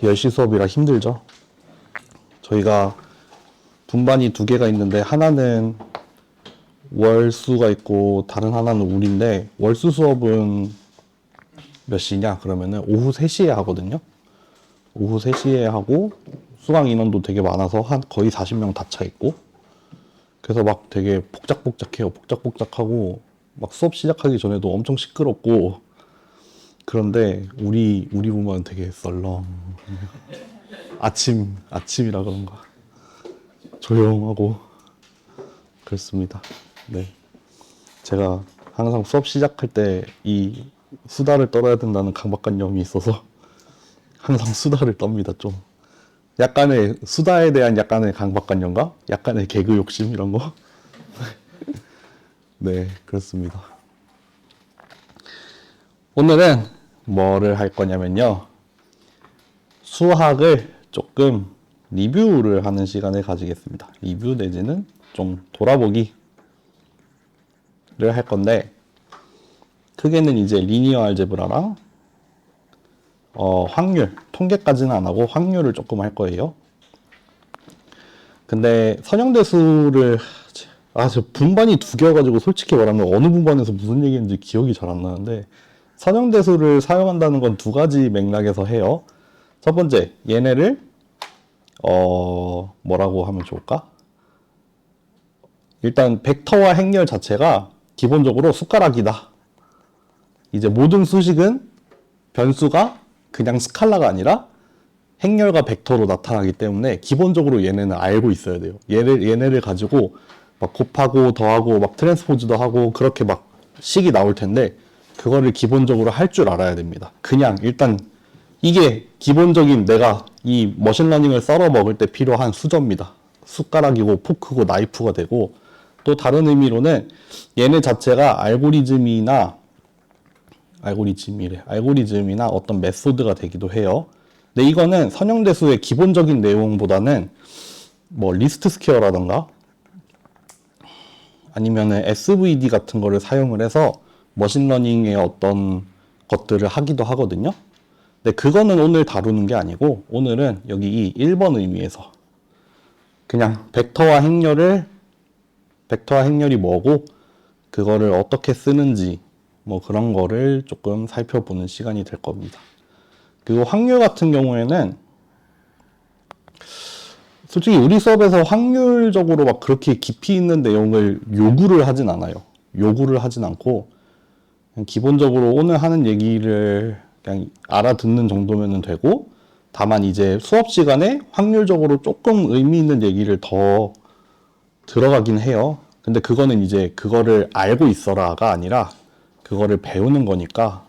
10시 수업이라 힘들죠. 저희가 분반이 두 개가 있는데 하나는 월수가 있고 다른 하나는 울인데, 월수 수업은 몇 시냐 그러면은 오후 3시에 하거든요. 오후 3시에 하고 수강 인원도 되게 많아서 한 거의 40명 다 차 있고, 그래서 막 되게 복작복작해요. 복작복작하고 막 수업 시작하기 전에도 엄청 시끄럽고. 그런데 우리 보면 되게 썰렁. 아침이라 그런가 조용하고 그렇습니다. 네, 제가 항상 수업 시작할 때 이 수다를 떨어야 된다는 강박관념이 있어서 항상 수다를 떱니다. 좀 약간의 수다에 대한 약간의 강박관념과 약간의 개그 욕심 이런 거. 네, 그렇습니다. 오늘은 뭐를 할 거냐면요, 수학을 조금 리뷰를 하는 시간을 가지겠습니다. 리뷰 내지는 좀 돌아보기를 할 건데, 크게는 이제 리니어 알제브라랑 확률, 통계까지는 안 하고 확률을 조금 할 거예요. 근데 선형대수를 저 분반이 두 개여가지고 솔직히 말하면 어느 분반에서 무슨 얘기인지 기억이 잘 안 나는데, 선형대수를 사용한다는 건 두 가지 맥락에서 해요. 첫 번째, 얘네를 뭐라고 하면 좋을까? 일단 벡터와 행렬 자체가 기본적으로 숟가락이다. 이제 모든 수식은 변수가 그냥 스칼라가 아니라 행렬과 벡터로 나타나기 때문에 기본적으로 얘네는 알고 있어야 돼요. 얘네를 가지고 막 곱하고 더하고 막 트랜스포즈도 하고 그렇게 막 식이 나올 텐데, 그거를 기본적으로 할 줄 알아야 됩니다. 그냥 일단 이게 기본적인 내가 이 머신러닝을 썰어 먹을 때 필요한 수저입니다. 숟가락이고 포크고 나이프가 되고, 또 다른 의미로는 얘네 자체가 알고리즘이나 어떤 메소드가 되기도 해요. 근데 이거는 선형대수의 기본적인 내용보다는 뭐 리스트 스퀘어라던가 아니면은 SVD 같은 거를 사용을 해서 머신러닝의 어떤 것들을 하기도 하거든요. 근데 그거는 오늘 다루는 게 아니고, 오늘은 여기 이 1번 의미에서 그냥 벡터와 행렬이 뭐고 그거를 어떻게 쓰는지 뭐 그런 거를 조금 살펴보는 시간이 될 겁니다. 그리고 확률 같은 경우에는 솔직히 우리 수업에서 확률적으로 막 그렇게 깊이 있는 내용을 요구를 하진 않고, 그냥 기본적으로 오늘 하는 얘기를 그냥 알아듣는 정도면 되고, 다만 이제 수업 시간에 확률적으로 조금 의미 있는 얘기를 더 들어가긴 해요. 근데 그거는 이제 그거를 알고 있어라가 아니라 그거를 배우는 거니까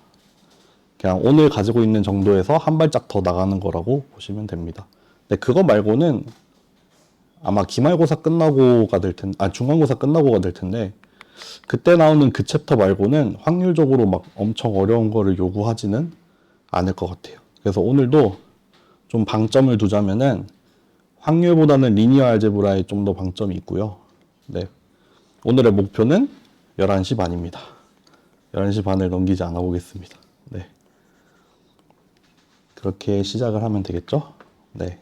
그냥 오늘 가지고 있는 정도에서 한 발짝 더 나가는 거라고 보시면 됩니다. 근데 그거 말고는 아마 기말고사 끝나고가 될 텐데, 중간고사 끝나고가 될 텐데, 그때 나오는 그 챕터 말고는 확률적으로 막 엄청 어려운 거를 요구하지는 않을 것 같아요. 그래서 오늘도 좀 방점을 두자면은 확률보다는 리니어 알제브라에 좀 더 방점이 있고요. 네, 오늘의 목표는 11시 반입니다. 11시 반을 넘기지 않아 보겠습니다. 네, 그렇게 시작을 하면 되겠죠? 네.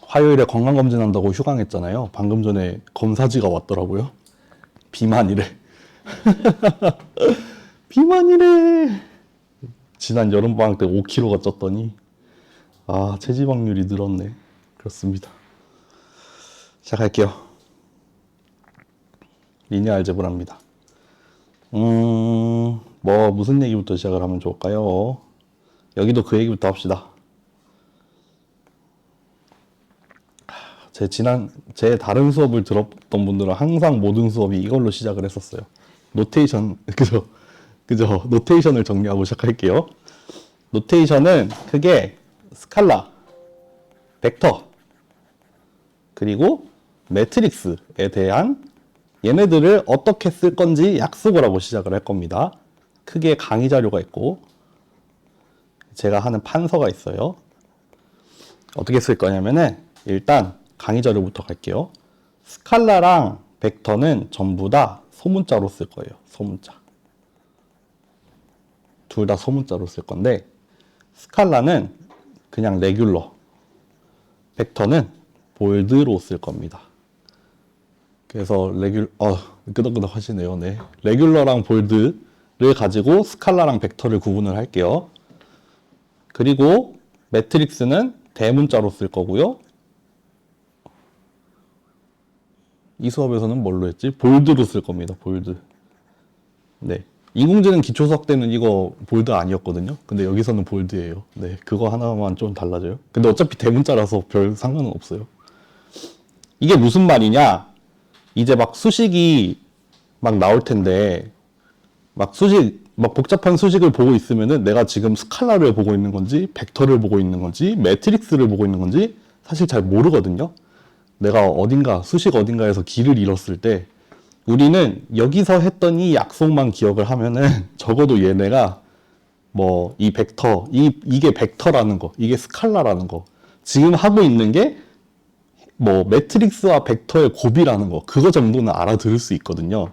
화요일에 건강검진한다고 휴강했잖아요. 방금 전에 검사지가 왔더라고요. 비만이래. 비만이래. 지난 여름방학 때 5kg가 쪘더니 체지방률이 늘었네. 그렇습니다. 시작할게요. 리니어 알제브라입니다. 무슨 얘기부터 시작을 하면 좋을까요? 여기도 그 얘기부터 합시다. 제 다른 수업을 들었던 분들은 항상 모든 수업이 이걸로 시작을 했었어요. 노테이션, 그죠? 노테이션을 정리하고 시작할게요. 노테이션은 크게 스칼라, 벡터, 그리고 매트릭스에 대한 얘네들을 어떻게 쓸 건지 약속을 하고 시작을 할 겁니다. 크게 강의 자료가 있고, 제가 하는 판서가 있어요. 어떻게 쓸 거냐면은, 일단 강의 자료부터 갈게요. 스칼라랑 벡터는 전부 다 소문자로 쓸 거예요. 소문자. 둘 다 소문자로 쓸 건데, 스칼라는 그냥 레귤러, 벡터는 볼드로 쓸 겁니다. 그래서 끄덕끄덕 하시네요. 네. 레귤러랑 볼드를 가지고 스칼라랑 벡터를 구분을 할게요. 그리고 매트릭스는 대문자로 쓸 거고요. 이 수업에서는 뭘로 했지? 볼드로 쓸 겁니다. 볼드. 네. 인공지능 기초수학 때는 이거 볼드 아니었거든요. 근데 여기서는 볼드예요. 네. 그거 하나만 좀 달라져요. 근데 어차피 대문자라서 별 상관은 없어요. 이게 무슨 말이냐? 이제 막 수식이 막 나올 텐데, 막 복잡한 수식을 보고 있으면은 내가 지금 스칼라를 보고 있는 건지, 벡터를 보고 있는 건지, 매트릭스를 보고 있는 건지 사실 잘 모르거든요. 내가 수식 어딘가에서 길을 잃었을 때, 우리는 여기서 했던 이 약속만 기억을 하면은 적어도 얘네가 뭐 이 벡터, 이게 벡터라는 거, 이게 스칼라라는 거, 지금 하고 있는 게 뭐 매트릭스와 벡터의 곱이라는 거, 그거 정도는 알아들을 수 있거든요.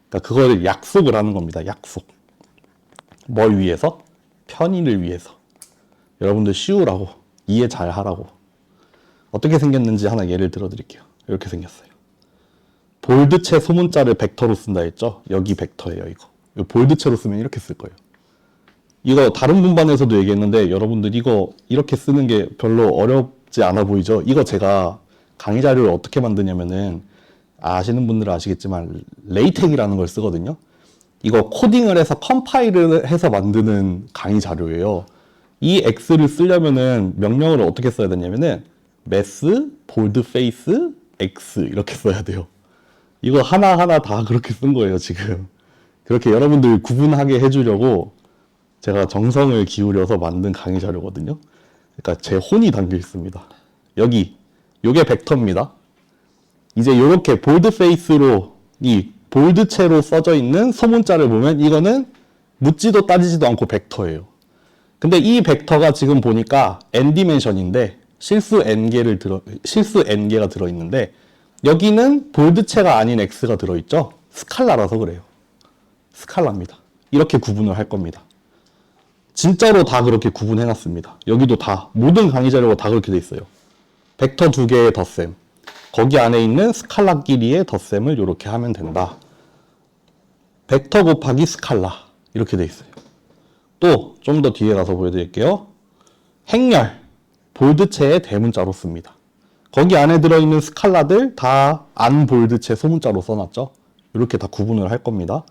그러니까 그거를 약속을 하는 겁니다. 약속. 뭘 위해서? 편의를 위해서. 여러분들 쉬우라고, 이해 잘 하라고. 어떻게 생겼는지 하나 예를 들어 드릴게요. 이렇게 생겼어요. 볼드체 소문자를 벡터로 쓴다 했죠? 여기 벡터예요, 이거. 볼드체로 쓰면 이렇게 쓸 거예요. 이거 다른 분반에서도 얘기했는데, 여러분들 이거 이렇게 쓰는 게 별로 어렵지 않아 보이죠? 이거 제가 강의 자료를 어떻게 만드냐면은, 아시는 분들은 아시겠지만 레이텍이라는 걸 쓰거든요. 이거 코딩을 해서 컴파일을 해서 만드는 강의 자료예요. 이 X를 쓰려면은 명령어를 어떻게 써야 되냐면은 math, boldface, X 이렇게 써야 돼요. 이거 하나하나 다 그렇게 쓴 거예요, 지금. 그렇게 여러분들 구분하게 해주려고 제가 정성을 기울여서 만든 강의 자료거든요. 그러니까 제 혼이 담겨 있습니다. 요게 벡터입니다. 이제 요렇게 볼드페이스로, 이 볼드체로 써져 있는 소문자를 보면 이거는 묻지도 따지지도 않고 벡터예요. 근데 이 벡터가 지금 보니까 n 디멘션인데 실수 n개가 들어있는데, 여기는 볼드체가 아닌 x가 들어있죠? 스칼라라서 그래요. 스칼라입니다. 이렇게 구분을 할 겁니다. 진짜로 다 그렇게 구분해놨습니다. 여기도 다, 모든 강의 자료가 다 그렇게 돼 있어요. 벡터 두 개의 덧셈, 거기 안에 있는 스칼라끼리의 덧셈을 이렇게 하면 된다. 벡터 곱하기 스칼라, 이렇게 돼 있어요. 또 좀 더 뒤에 가서 보여드릴게요. 행렬, 볼드체의 대문자로 씁니다. 거기 안에 들어있는 스칼라들 다 안 볼드체 소문자로 써놨죠. 이렇게 다 구분을 할 겁니다.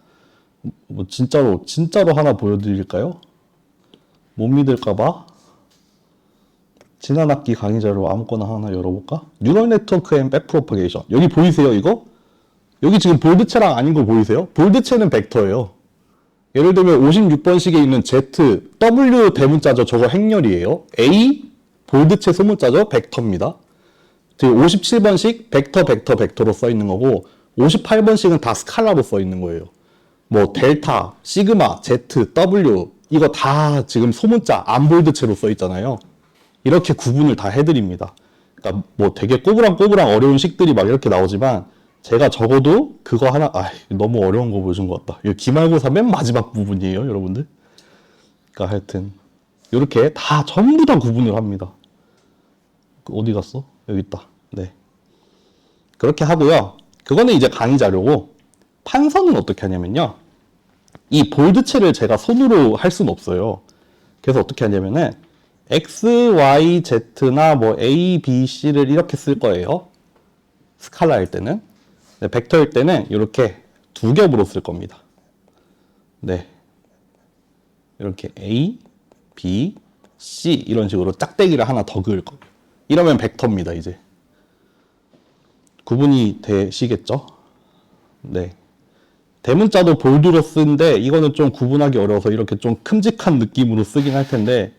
뭐 진짜로 하나 보여드릴까요? 못 믿을까봐 지난 학기 강의 자료 아무거나 하나 열어볼까? 뉴럴 네트워크 앤 백프로퍼게이션. 여기 보이세요, 이거? 여기 지금 볼드체랑 아닌 거 보이세요? 볼드체는 벡터예요. 예를 들면 56번식에 있는 Z, W 대문자죠. 저거 행렬이에요. A, 볼드체 소문자죠. 벡터입니다. 57번식 벡터로 써 있는 거고, 58번식은 다 스칼라로 써 있는 거예요. 뭐 델타, 시그마, Z, W 이거 다 지금 소문자 안 볼드체로 써 있잖아요. 이렇게 구분을 다 해드립니다. 그러니까 뭐 되게 꼬부랑 어려운 식들이 막 이렇게 나오지만, 제가 적어도 그거 하나, 너무 어려운 거 보여준 것 같다. 이거 기말고사 맨 마지막 부분이에요, 여러분들. 그러니까 하여튼 이렇게 다 전부 다 구분을 합니다. 어디 갔어? 여기 있다. 네. 그렇게 하고요. 그거는 이제 강의 자료고, 판서는 어떻게 하냐면요. 이 볼드체를 제가 손으로 할 수는 없어요. 그래서 어떻게 하냐면은 X, Y, Z나 뭐 A, B, C를 이렇게 쓸 거예요. 스칼라일 때는. 네, 벡터일 때는 이렇게 두 겹으로 쓸 겁니다. 네. 이렇게 A, B, C 이런 식으로 짝대기를 하나 더 그을 거예요. 이러면 벡터입니다, 이제. 구분이 되시겠죠? 네. 대문자도 볼드로 쓰는데 이거는 좀 구분하기 어려워서 이렇게 좀 큼직한 느낌으로 쓰긴 할 텐데,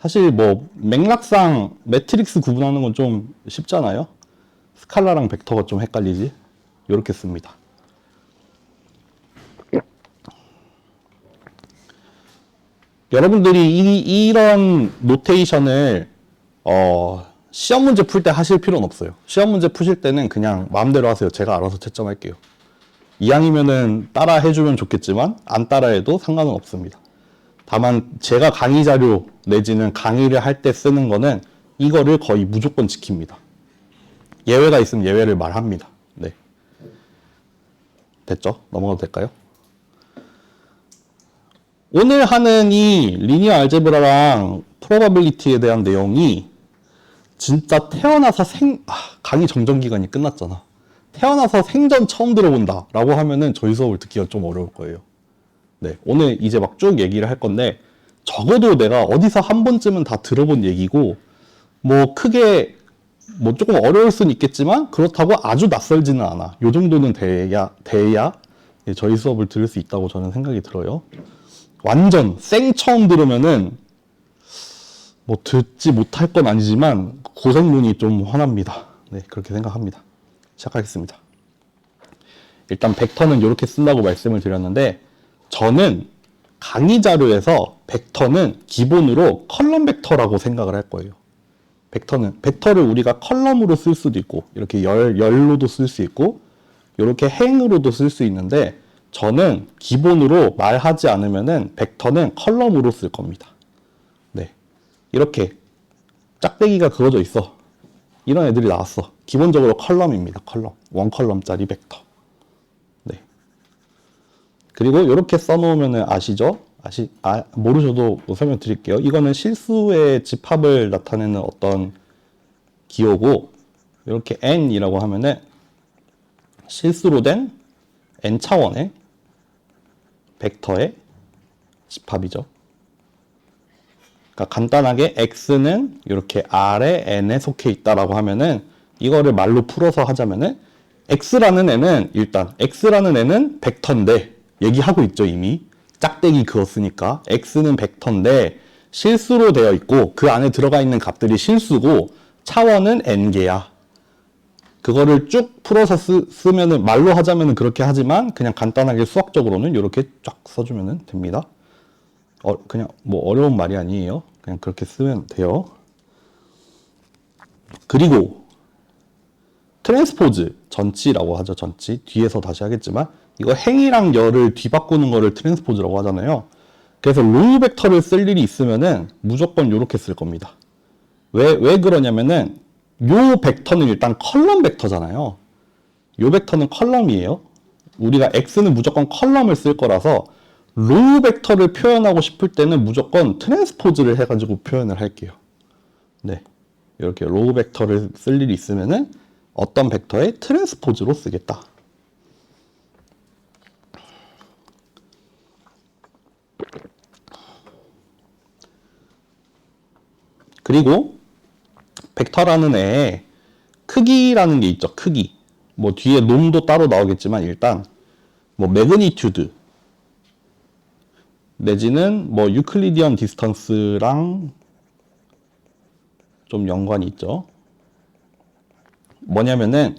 사실 뭐 맥락상 매트릭스 구분하는 건 좀 쉽잖아요. 스칼라랑 벡터가 좀 헷갈리지. 이렇게 씁니다. 여러분들이 이런 노테이션을 시험 문제 풀 때 하실 필요는 없어요. 시험 문제 푸실 때는 그냥 마음대로 하세요. 제가 알아서 채점할게요. 이왕이면은 따라 해주면 좋겠지만 안 따라 해도 상관은 없습니다. 다만 제가 강의 자료 내지는 강의를 할 때 쓰는 거는 이거를 거의 무조건 지킵니다. 예외가 있으면 예외를 말합니다. 네. 됐죠? 넘어가도 될까요? 오늘 하는 이 리니어 알제브라랑 프로바빌리티에 대한 내용이 진짜 태어나서 강의 정전 기간이 끝났잖아. 태어나서 생전 처음 들어본다 라고 하면은 저희 수업을 듣기가 좀 어려울 거예요. 네, 오늘 이제 막 쭉 얘기를 할 건데 적어도 내가 어디서 한 번쯤은 다 들어본 얘기고 뭐 크게 뭐 조금 어려울 수는 있겠지만 그렇다고 아주 낯설지는 않아. 요 정도는 돼야 저희 수업을 들을 수 있다고 저는 생각이 들어요. 완전 생 처음 들으면은 뭐 듣지 못할 건 아니지만 고생문이 좀 화납니다. 네, 그렇게 생각합니다. 시작하겠습니다. 일단 벡터는 이렇게 쓴다고 말씀을 드렸는데 저는 강의 자료에서 벡터는 기본으로 컬럼 벡터라고 생각을 할 거예요. 벡터를 우리가 컬럼으로 쓸 수도 있고 이렇게 열로도 쓸 수 있고 이렇게 행으로도 쓸 수 있는데 저는 기본으로 말하지 않으면은 벡터는 컬럼으로 쓸 겁니다. 네, 이렇게 짝대기가 그어져 있어. 이런 애들이 나왔어. 기본적으로 컬럼입니다. 컬럼. 원컬럼짜리 벡터. 네. 그리고 이렇게 써놓으면 아시죠? 모르셔도 설명드릴게요. 이거는 실수의 집합을 나타내는 어떤 기호고, 이렇게 n이라고 하면은 실수로 된 n차원의 벡터의 집합이죠. 그러니까 간단하게 x는 이렇게 R에 n에 속해 있다라고 하면은 이거를 말로 풀어서 하자면은 x라는 애는 벡터인데 얘기하고 있죠 이미 짝대기 그었으니까 x는 벡터인데 실수로 되어 있고 그 안에 들어가 있는 값들이 실수고 차원은 n개야. 그거를 쭉 풀어서 쓰면은 말로 하자면은 그렇게 하지만 그냥 간단하게 수학적으로는 이렇게 쫙 써주면 됩니다. 그냥 뭐 어려운 말이 아니에요. 그냥 그렇게 쓰면 돼요. 그리고 트랜스포즈, 전치라고 하죠. 전치. 뒤에서 다시 하겠지만 이거 행이랑 열을 뒤바꾸는 거를 트랜스포즈라고 하잖아요. 그래서 로우 벡터를 쓸 일이 있으면은 무조건 이렇게 쓸 겁니다. 왜 그러냐면은 요 벡터는 일단 컬럼 벡터잖아요. 요 벡터는 컬럼이에요. 우리가 x는 무조건 컬럼을 쓸 거라서 로우 벡터를 표현하고 싶을 때는 무조건 트랜스포즈를 해가지고 표현을 할게요. 네, 이렇게 로우 벡터를 쓸 일이 있으면은 어떤 벡터의 트랜스포즈로 쓰겠다. 그리고 벡터라는 애에 크기라는 게 있죠. 크기. 뭐 뒤에 놈도 따로 나오겠지만 일단 뭐 매그니튜드 내지는 뭐 유클리디언 디스턴스랑 좀 연관이 있죠. 뭐냐면은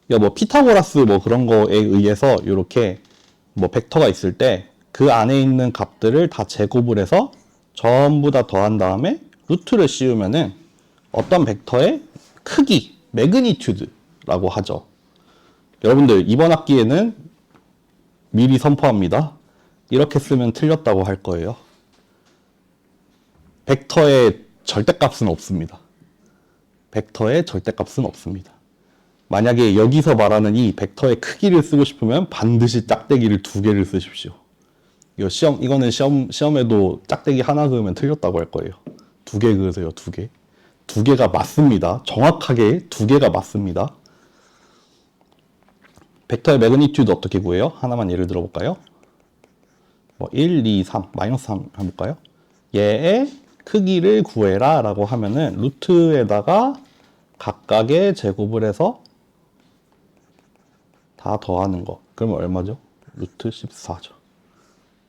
뭐 피타고라스 뭐 그런 거에 의해서 이렇게 뭐 벡터가 있을 때 그 안에 있는 값들을 다 제곱을 해서 전부 다 더한 다음에 루트를 씌우면은 어떤 벡터의 크기, 매그니튜드라고 하죠. 여러분들 이번 학기에는 미리 선포합니다. 이렇게 쓰면 틀렸다고 할 거예요. 벡터의 절대값은 없습니다. 벡터의 절대값은 없습니다. 만약에 여기서 말하는 이 벡터의 크기를 쓰고 싶으면 반드시 짝대기를 2개를 쓰십시오. 이거는 시험에도 짝대기 하나 그으면 틀렸다고 할 거예요. 2개 그으세요, 2개. 2개가 맞습니다. 정확하게 2개가 맞습니다. 벡터의 매그니튜드 어떻게 구해요? 하나만 예를 들어볼까요? 뭐 1, 2, 3, 마이너스 3 해볼까요? 얘의 크기를 구해라 라고 하면은 루트에다가 각각의 제곱을 해서 다 더하는 거. 그러면 얼마죠? 루트 14죠.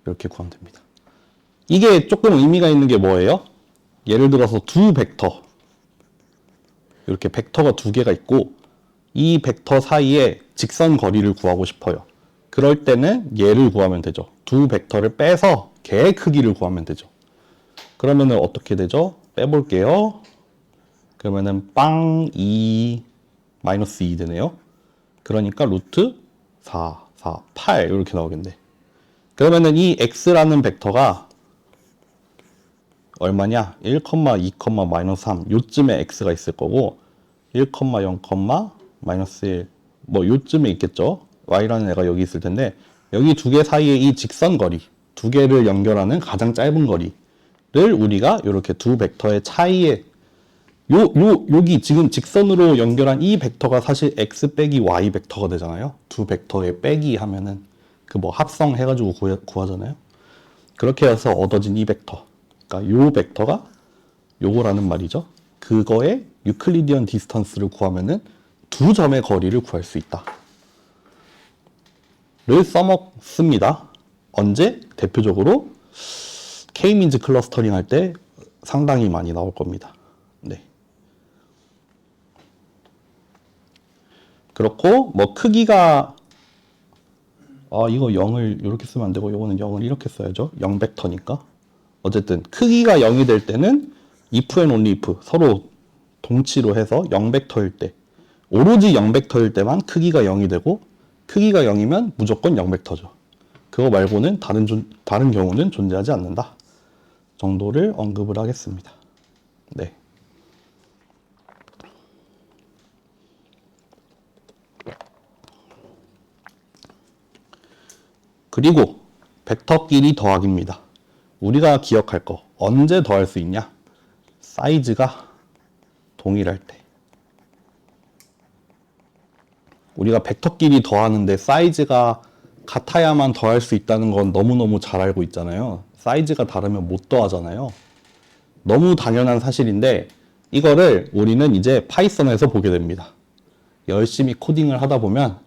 이렇게 구하면 됩니다. 이게 조금 의미가 있는 게 뭐예요? 예를 들어서 두 벡터. 이렇게 벡터가 2개가 있고 이 벡터 사이에 직선 거리를 구하고 싶어요. 그럴 때는 얘를 구하면 되죠. 두 벡터를 빼서 걔의 크기를 구하면 되죠. 그러면은 어떻게 되죠? 빼볼게요. 그러면은 빵 2, 마이너스 2 되네요. 그러니까 루트 4, 4, 8 이렇게 나오겠네. 그러면은 이 x라는 벡터가 얼마냐? 1, 2, 마이너스 3 요쯤에 x가 있을 거고 1, 0, 마이너스 1 뭐 요쯤에 있겠죠. y라는 애가 여기 있을 텐데 여기 두 개 사이에 이 직선 거리 두 개를 연결하는 가장 짧은 거리를 우리가 이렇게 두 벡터의 차이에 여기 지금 직선으로 연결한 이 벡터가 사실 x 빼기 y 벡터가 되잖아요. 두 벡터의 빼기 하면은 그 뭐 합성 해가지고 구하잖아요. 그렇게 해서 얻어진 이 벡터, 그러니까 요 벡터가 요거라는 말이죠. 그거의 유클리디언 디스턴스를 구하면은 두 점의 거리를 구할 수 있다. 를 써먹습니다. 언제? 대표적으로 K-민즈 클러스터링 할 때 상당히 많이 나올 겁니다. 네. 그렇고 뭐 크기가 이거 0을 이렇게 쓰면 안 되고 이거는 0을 이렇게 써야죠. 0 벡터니까. 어쨌든 크기가 0이 될 때는 if and only if 서로 동치로 해서 0 벡터일 때 오로지 0 벡터일 때만 크기가 0이 되고 크기가 0이면 무조건 0 벡터죠. 그거 말고는 다른 경우는 존재하지 않는다. 정도를 언급을 하겠습니다. 네. 그리고 벡터끼리 더하기입니다. 우리가 기억할 거 언제 더할 수 있냐? 사이즈가 동일할 때. 우리가 벡터끼리 더하는데 사이즈가 같아야만 더할 수 있다는 건 너무너무 잘 알고 있잖아요. 사이즈가 다르면 못 더하잖아요. 너무 당연한 사실인데 이거를 우리는 이제 파이썬에서 보게 됩니다. 열심히 코딩을 하다 보면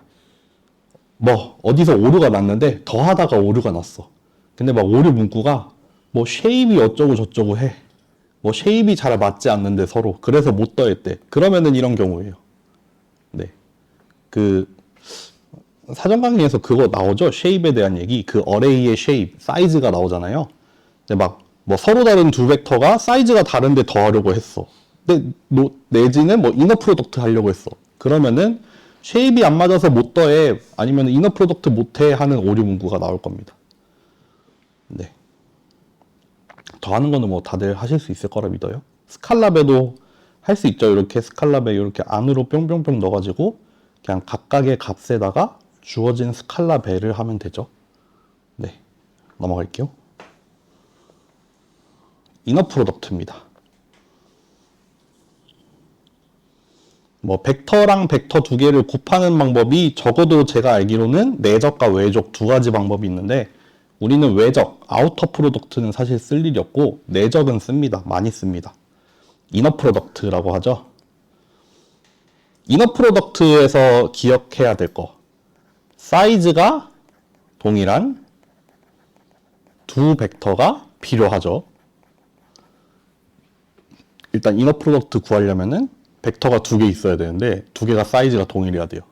뭐 어디서 오류가 났는데 더하다가 오류가 났어. 근데 막 오류 문구가 뭐 쉐입이 어쩌고 저쩌고 해. 뭐 쉐입이 잘 맞지 않는데 서로 그래서 못 더했대. 그러면은 이런 경우예요. 네. 그 사전 강의에서 그거 나오죠. 쉐입에 대한 얘기. 그 어레이의 쉐입, 사이즈가 나오잖아요. 근데 막 뭐 서로 다른 두 벡터가 사이즈가 다른데 더하려고 했어. 근데 내지는 뭐 이너 프로덕트 하려고 했어. 그러면은 쉐입이 안 맞아서 못 더해 아니면 이너 프로덕트 못해 하는 오류 문구가 나올 겁니다. 네. 더하는 거는 뭐 다들 하실 수 있을 거라 믿어요. 스칼라베도 할 수 있죠. 이렇게 스칼라베 이렇게 안으로 뿅뿅뿅 넣어가지고 그냥 각각의 값에다가 주어진 스칼라베를 하면 되죠. 네. 넘어갈게요. 이너 프로덕트입니다. 뭐 벡터랑 벡터 두 개를 곱하는 방법이 적어도 제가 알기로는 내적과 외적 두 가지 방법이 있는데 우리는 외적, 아우터 프로덕트는 사실 쓸 일이 없고 내적은 씁니다. 많이 씁니다. 이너 프로덕트라고 하죠. 이너 프로덕트에서 기억해야 될 거. 사이즈가 동일한 두 벡터가 필요하죠. 일단 이너 프로덕트 구하려면은 벡터가 두 개 있어야 되는데 두 개가 사이즈가 동일해야 돼요.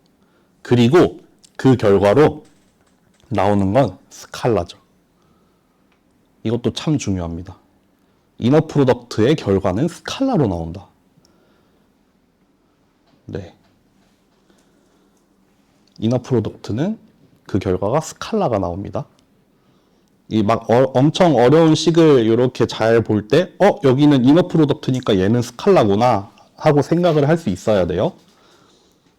그리고 그 결과로 나오는 건 스칼라죠. 이것도 참 중요합니다. 이너 프로덕트의 결과는 스칼라로 나온다. 네. 이너 프로덕트는 그 결과가 스칼라가 나옵니다. 이 막 엄청 어려운 식을 이렇게 잘 볼 때 여기는 이너 프로덕트니까 얘는 스칼라구나 하고 생각을 할 수 있어야 돼요.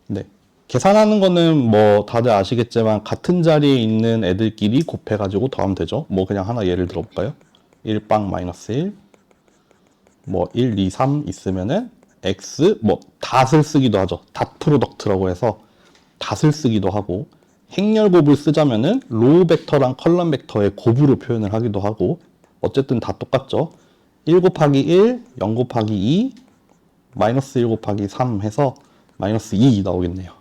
네. 계산하는 거는 뭐 다들 아시겠지만 같은 자리에 있는 애들끼리 곱해가지고 더하면 되죠. 뭐 그냥 하나 예를 들어볼까요? 1빵 마이너스 1 뭐 1, 2, 3 있으면은 x 뭐 닷을 쓰기도 하죠. 닷 프로덕트라고 해서 닷을 쓰기도 하고 행렬곱을 쓰자면은 로우 벡터랑 컬럼 벡터의 곱으로 표현을 하기도 하고 어쨌든 다 똑같죠. 1 곱하기 1, 0 곱하기 2, 마이너스 1 곱하기 3 해서 마이너스 2 나오겠네요.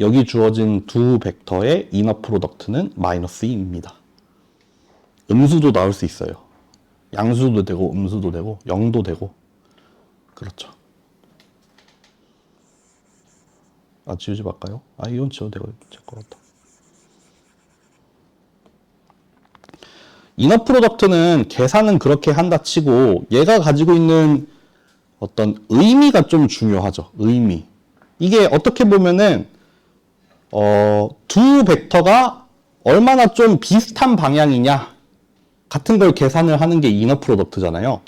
여기 주어진 두 벡터의 이너 프로덕트는 마이너스 2입니다. 음수도 나올 수 있어요. 양수도 되고 음수도 되고 0도 되고 그렇죠. 지우지 말까요? 이건 지워도 되고 될 것 같다. 이너 프로덕트는 계산은 그렇게 한다 치고 얘가 가지고 있는 어떤 의미가 좀 중요하죠. 의미. 이게 어떻게 보면은 두 벡터가 얼마나 좀 비슷한 방향이냐 같은 걸 계산을 하는 게 이너 프로덕트잖아요.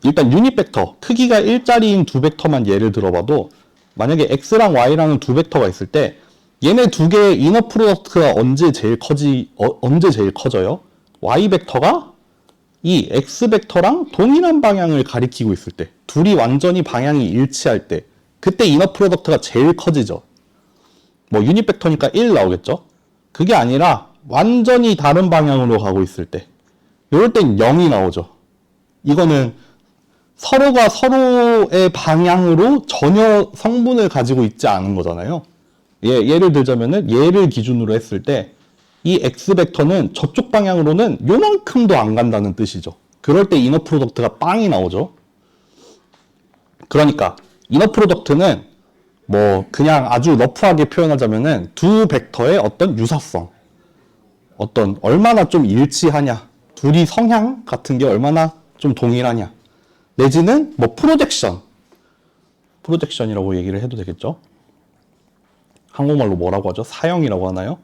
일단 유닛 벡터, 크기가 1짜리인 두 벡터만 예를 들어봐도 만약에 x랑 y라는 두 벡터가 있을 때 얘네 두 개의 이너 프로덕트가 언제 제일 커져요? y 벡터가 이 x 벡터랑 동일한 방향을 가리키고 있을 때, 둘이 완전히 방향이 일치할 때, 그때 이너 프로덕트가 제일 커지죠. 뭐 유닛 벡터니까 1 나오겠죠? 그게 아니라 완전히 다른 방향으로 가고 있을 때, 이럴 땐 0이 나오죠. 이거는 서로가 서로의 방향으로 전혀 성분을 가지고 있지 않은 거잖아요. 예를 들자면은 얘를 기준으로 했을 때 이 x 벡터는 저쪽 방향으로는 요만큼도 안 간다는 뜻이죠. 그럴 때 이너 프로덕트가 빵이 나오죠. 그러니까 이너 프로덕트는 뭐 그냥 아주 러프하게 표현하자면은 두 벡터의 어떤 유사성, 어떤 얼마나 좀 일치하냐, 둘이 성향 같은 게 얼마나 좀 동일하냐, 내지는 뭐 프로젝션이라고 얘기를 해도 되겠죠. 한국말로 뭐라고 하죠? 사형이라고 하나요?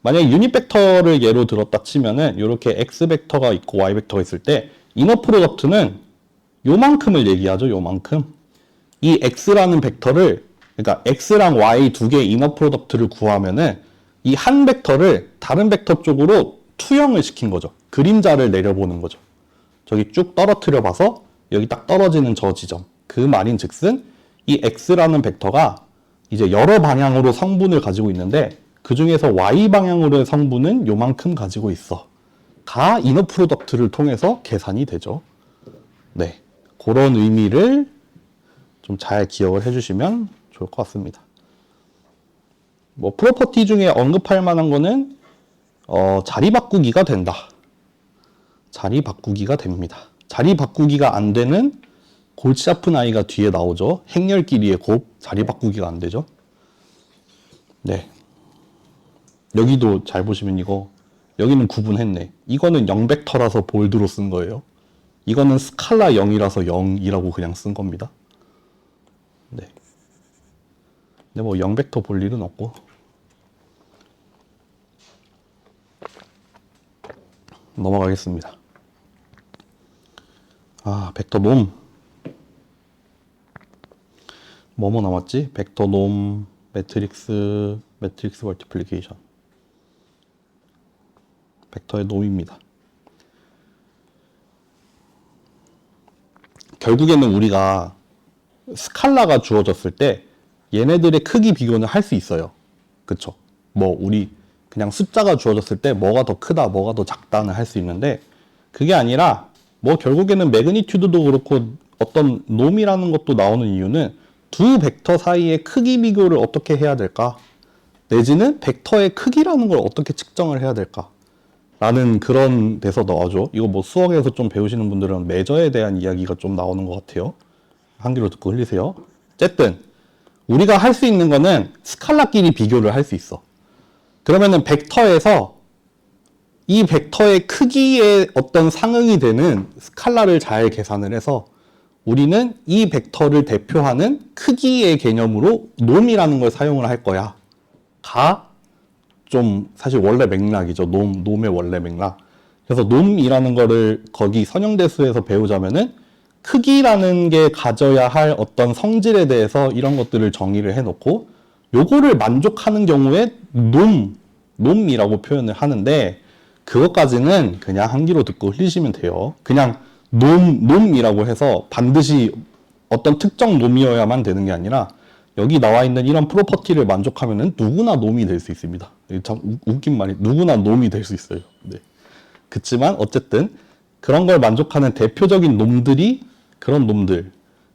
만약에 유닛 벡터를 예로 들었다 치면은 이렇게 x 벡터가 있고 y 벡터가 있을 때 이너 프로덕트는 요만큼을 얘기하죠. 요만큼. 이 x라는 벡터를, 그러니까 x랑 y 두 개의 이너 프로덕트를 구하면은 이 한 벡터를 다른 벡터 쪽으로 투영을 시킨 거죠. 그림자를 내려보는 거죠. 저기 쭉 떨어뜨려 봐서 여기 딱 떨어지는 저 지점. 그 말인 즉슨 이 x라는 벡터가 이제 여러 방향으로 성분을 가지고 있는데 그 중에서 y 방향으로의 성분은 요만큼 가지고 있어. 가 이너 프로덕트를 통해서 계산이 되죠. 네, 그런 의미를 좀 잘 기억을 해주시면 좋을 것 같습니다. 뭐 프로퍼티 중에 언급할 만한 거는 자리 바꾸기가 된다. 자리 바꾸기가 됩니다. 자리 바꾸기가 안 되는 골치 아픈 아이가 뒤에 나오죠. 행렬끼리의 곱, 자리 바꾸기가 안 되죠. 네. 여기도 잘 보시면 여기는 구분했네. 이거는 0벡터라서 볼드로 쓴 거예요. 이거는 스칼라 0이라서 0이라고 그냥 쓴 겁니다. 네. 근데 뭐 0벡터 볼 일은 없고. 넘어가겠습니다. 벡터 놈. 뭐뭐 남았지? 벡터 놈, 매트릭스 멀티플리케이션. 벡터의 놈입니다. 결국에는 우리가 스칼라가 주어졌을 때 얘네들의 크기 비교는 할 수 있어요. 그쵸? 뭐 우리 그냥 숫자가 주어졌을 때 뭐가 더 크다, 뭐가 더 작다는 할 수 있는데 그게 아니라 뭐 결국에는 매그니튜드도 그렇고 어떤 놈이라는 것도 나오는 이유는 두 벡터 사이의 크기 비교를 어떻게 해야 될까? 내지는 벡터의 크기라는 걸 어떻게 측정을 해야 될까? 라는 그런 데서 나와줘. 이거 뭐 수학에서 좀 배우시는 분들은 매저에 대한 이야기가 좀 나오는 것 같아요. 한 귀로 듣고 흘리세요. 어쨌든 우리가 할 수 있는 거는 스칼라끼리 비교를 할 수 있어. 그러면은 벡터에서 이 벡터의 크기에 어떤 상응이 되는 스칼라를 잘 계산을 해서 우리는 이 벡터를 대표하는 크기의 개념으로 놈이라는 걸 사용을 할 거야. 가 좀 사실 원래 맥락이죠. 놈의 원래 맥락. 그래서 놈이라는 거를 거기 선형대수에서 배우자면은 크기라는 게 가져야 할 어떤 성질에 대해서 이런 것들을 정의를 해놓고 요거를 만족하는 경우에 놈이라고 표현을 하는데 그것까지는 그냥 한 귀로 듣고 흘리시면 돼요. 그냥 놈이라고 해서 반드시 어떤 특정 놈이어야만 되는 게 아니라 여기 나와 있는 이런 프로퍼티를 만족하면은 누구나 놈이 될 수 있습니다. 참 웃긴 말이 누구나 놈이 될 수 있어요. 네. 그치만 어쨌든 그런 걸 만족하는 대표적인 놈들이 그런 놈들이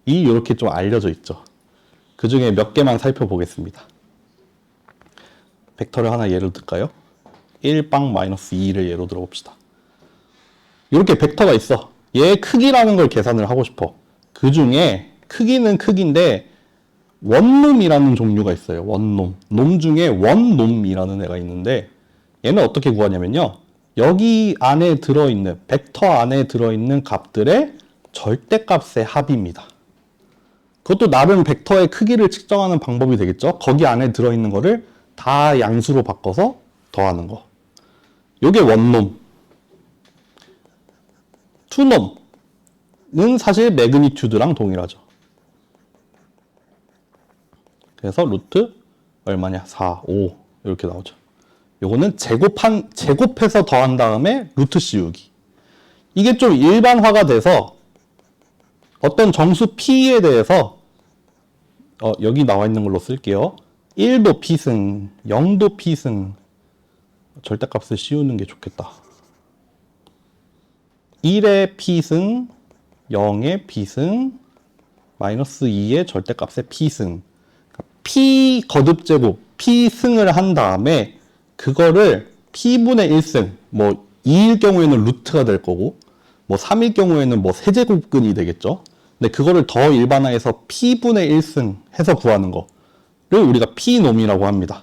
이렇게 좀 알려져 있죠. 그 중에 몇 개만 살펴보겠습니다. 벡터를 하나 예로 들까요? 1-2를 예로 들어봅시다. 이렇게 벡터가 있어. 얘의 크기라는 걸 계산을 하고 싶어. 그 중에 크기는 크기인데 원놈이라는 종류가 있어요. 원놈. 놈 중에 원놈이라는 애가 있는데 얘는 어떻게 구하냐면요. 여기 안에 들어있는 벡터 안에 들어있는 값들의 절대값의 합입니다. 그것도 나름 벡터의 크기를 측정하는 방법이 되겠죠. 거기 안에 들어있는 거를 다 양수로 바꿔서 더하는 거. 요게 원놈. 투놈은 사실 매그니튜드랑 동일하죠. 그래서 루트 얼마냐? 4, 5 이렇게 나오죠. 요거는 제곱해서 더한 다음에 루트 씌우기. 이게 좀 일반화가 돼서 어떤 정수 P에 대해서 여기 나와 있는 걸로 쓸게요. 1도 P승, 0도 P승. 절대값을 씌우는 게 좋겠다. 1의 P승, 0의 P승, 마이너스 2의 절대값의 P승. P 거듭제곱, P승을 한 다음에 그거를 P분의 1승, 뭐 2일 경우에는 루트가 될 거고 뭐 3일 경우에는 뭐 세제곱근이 되겠죠. 근데 그거를 더 일반화해서 P분의 1승 해서 구하는 거를 우리가 P놈이라고 합니다.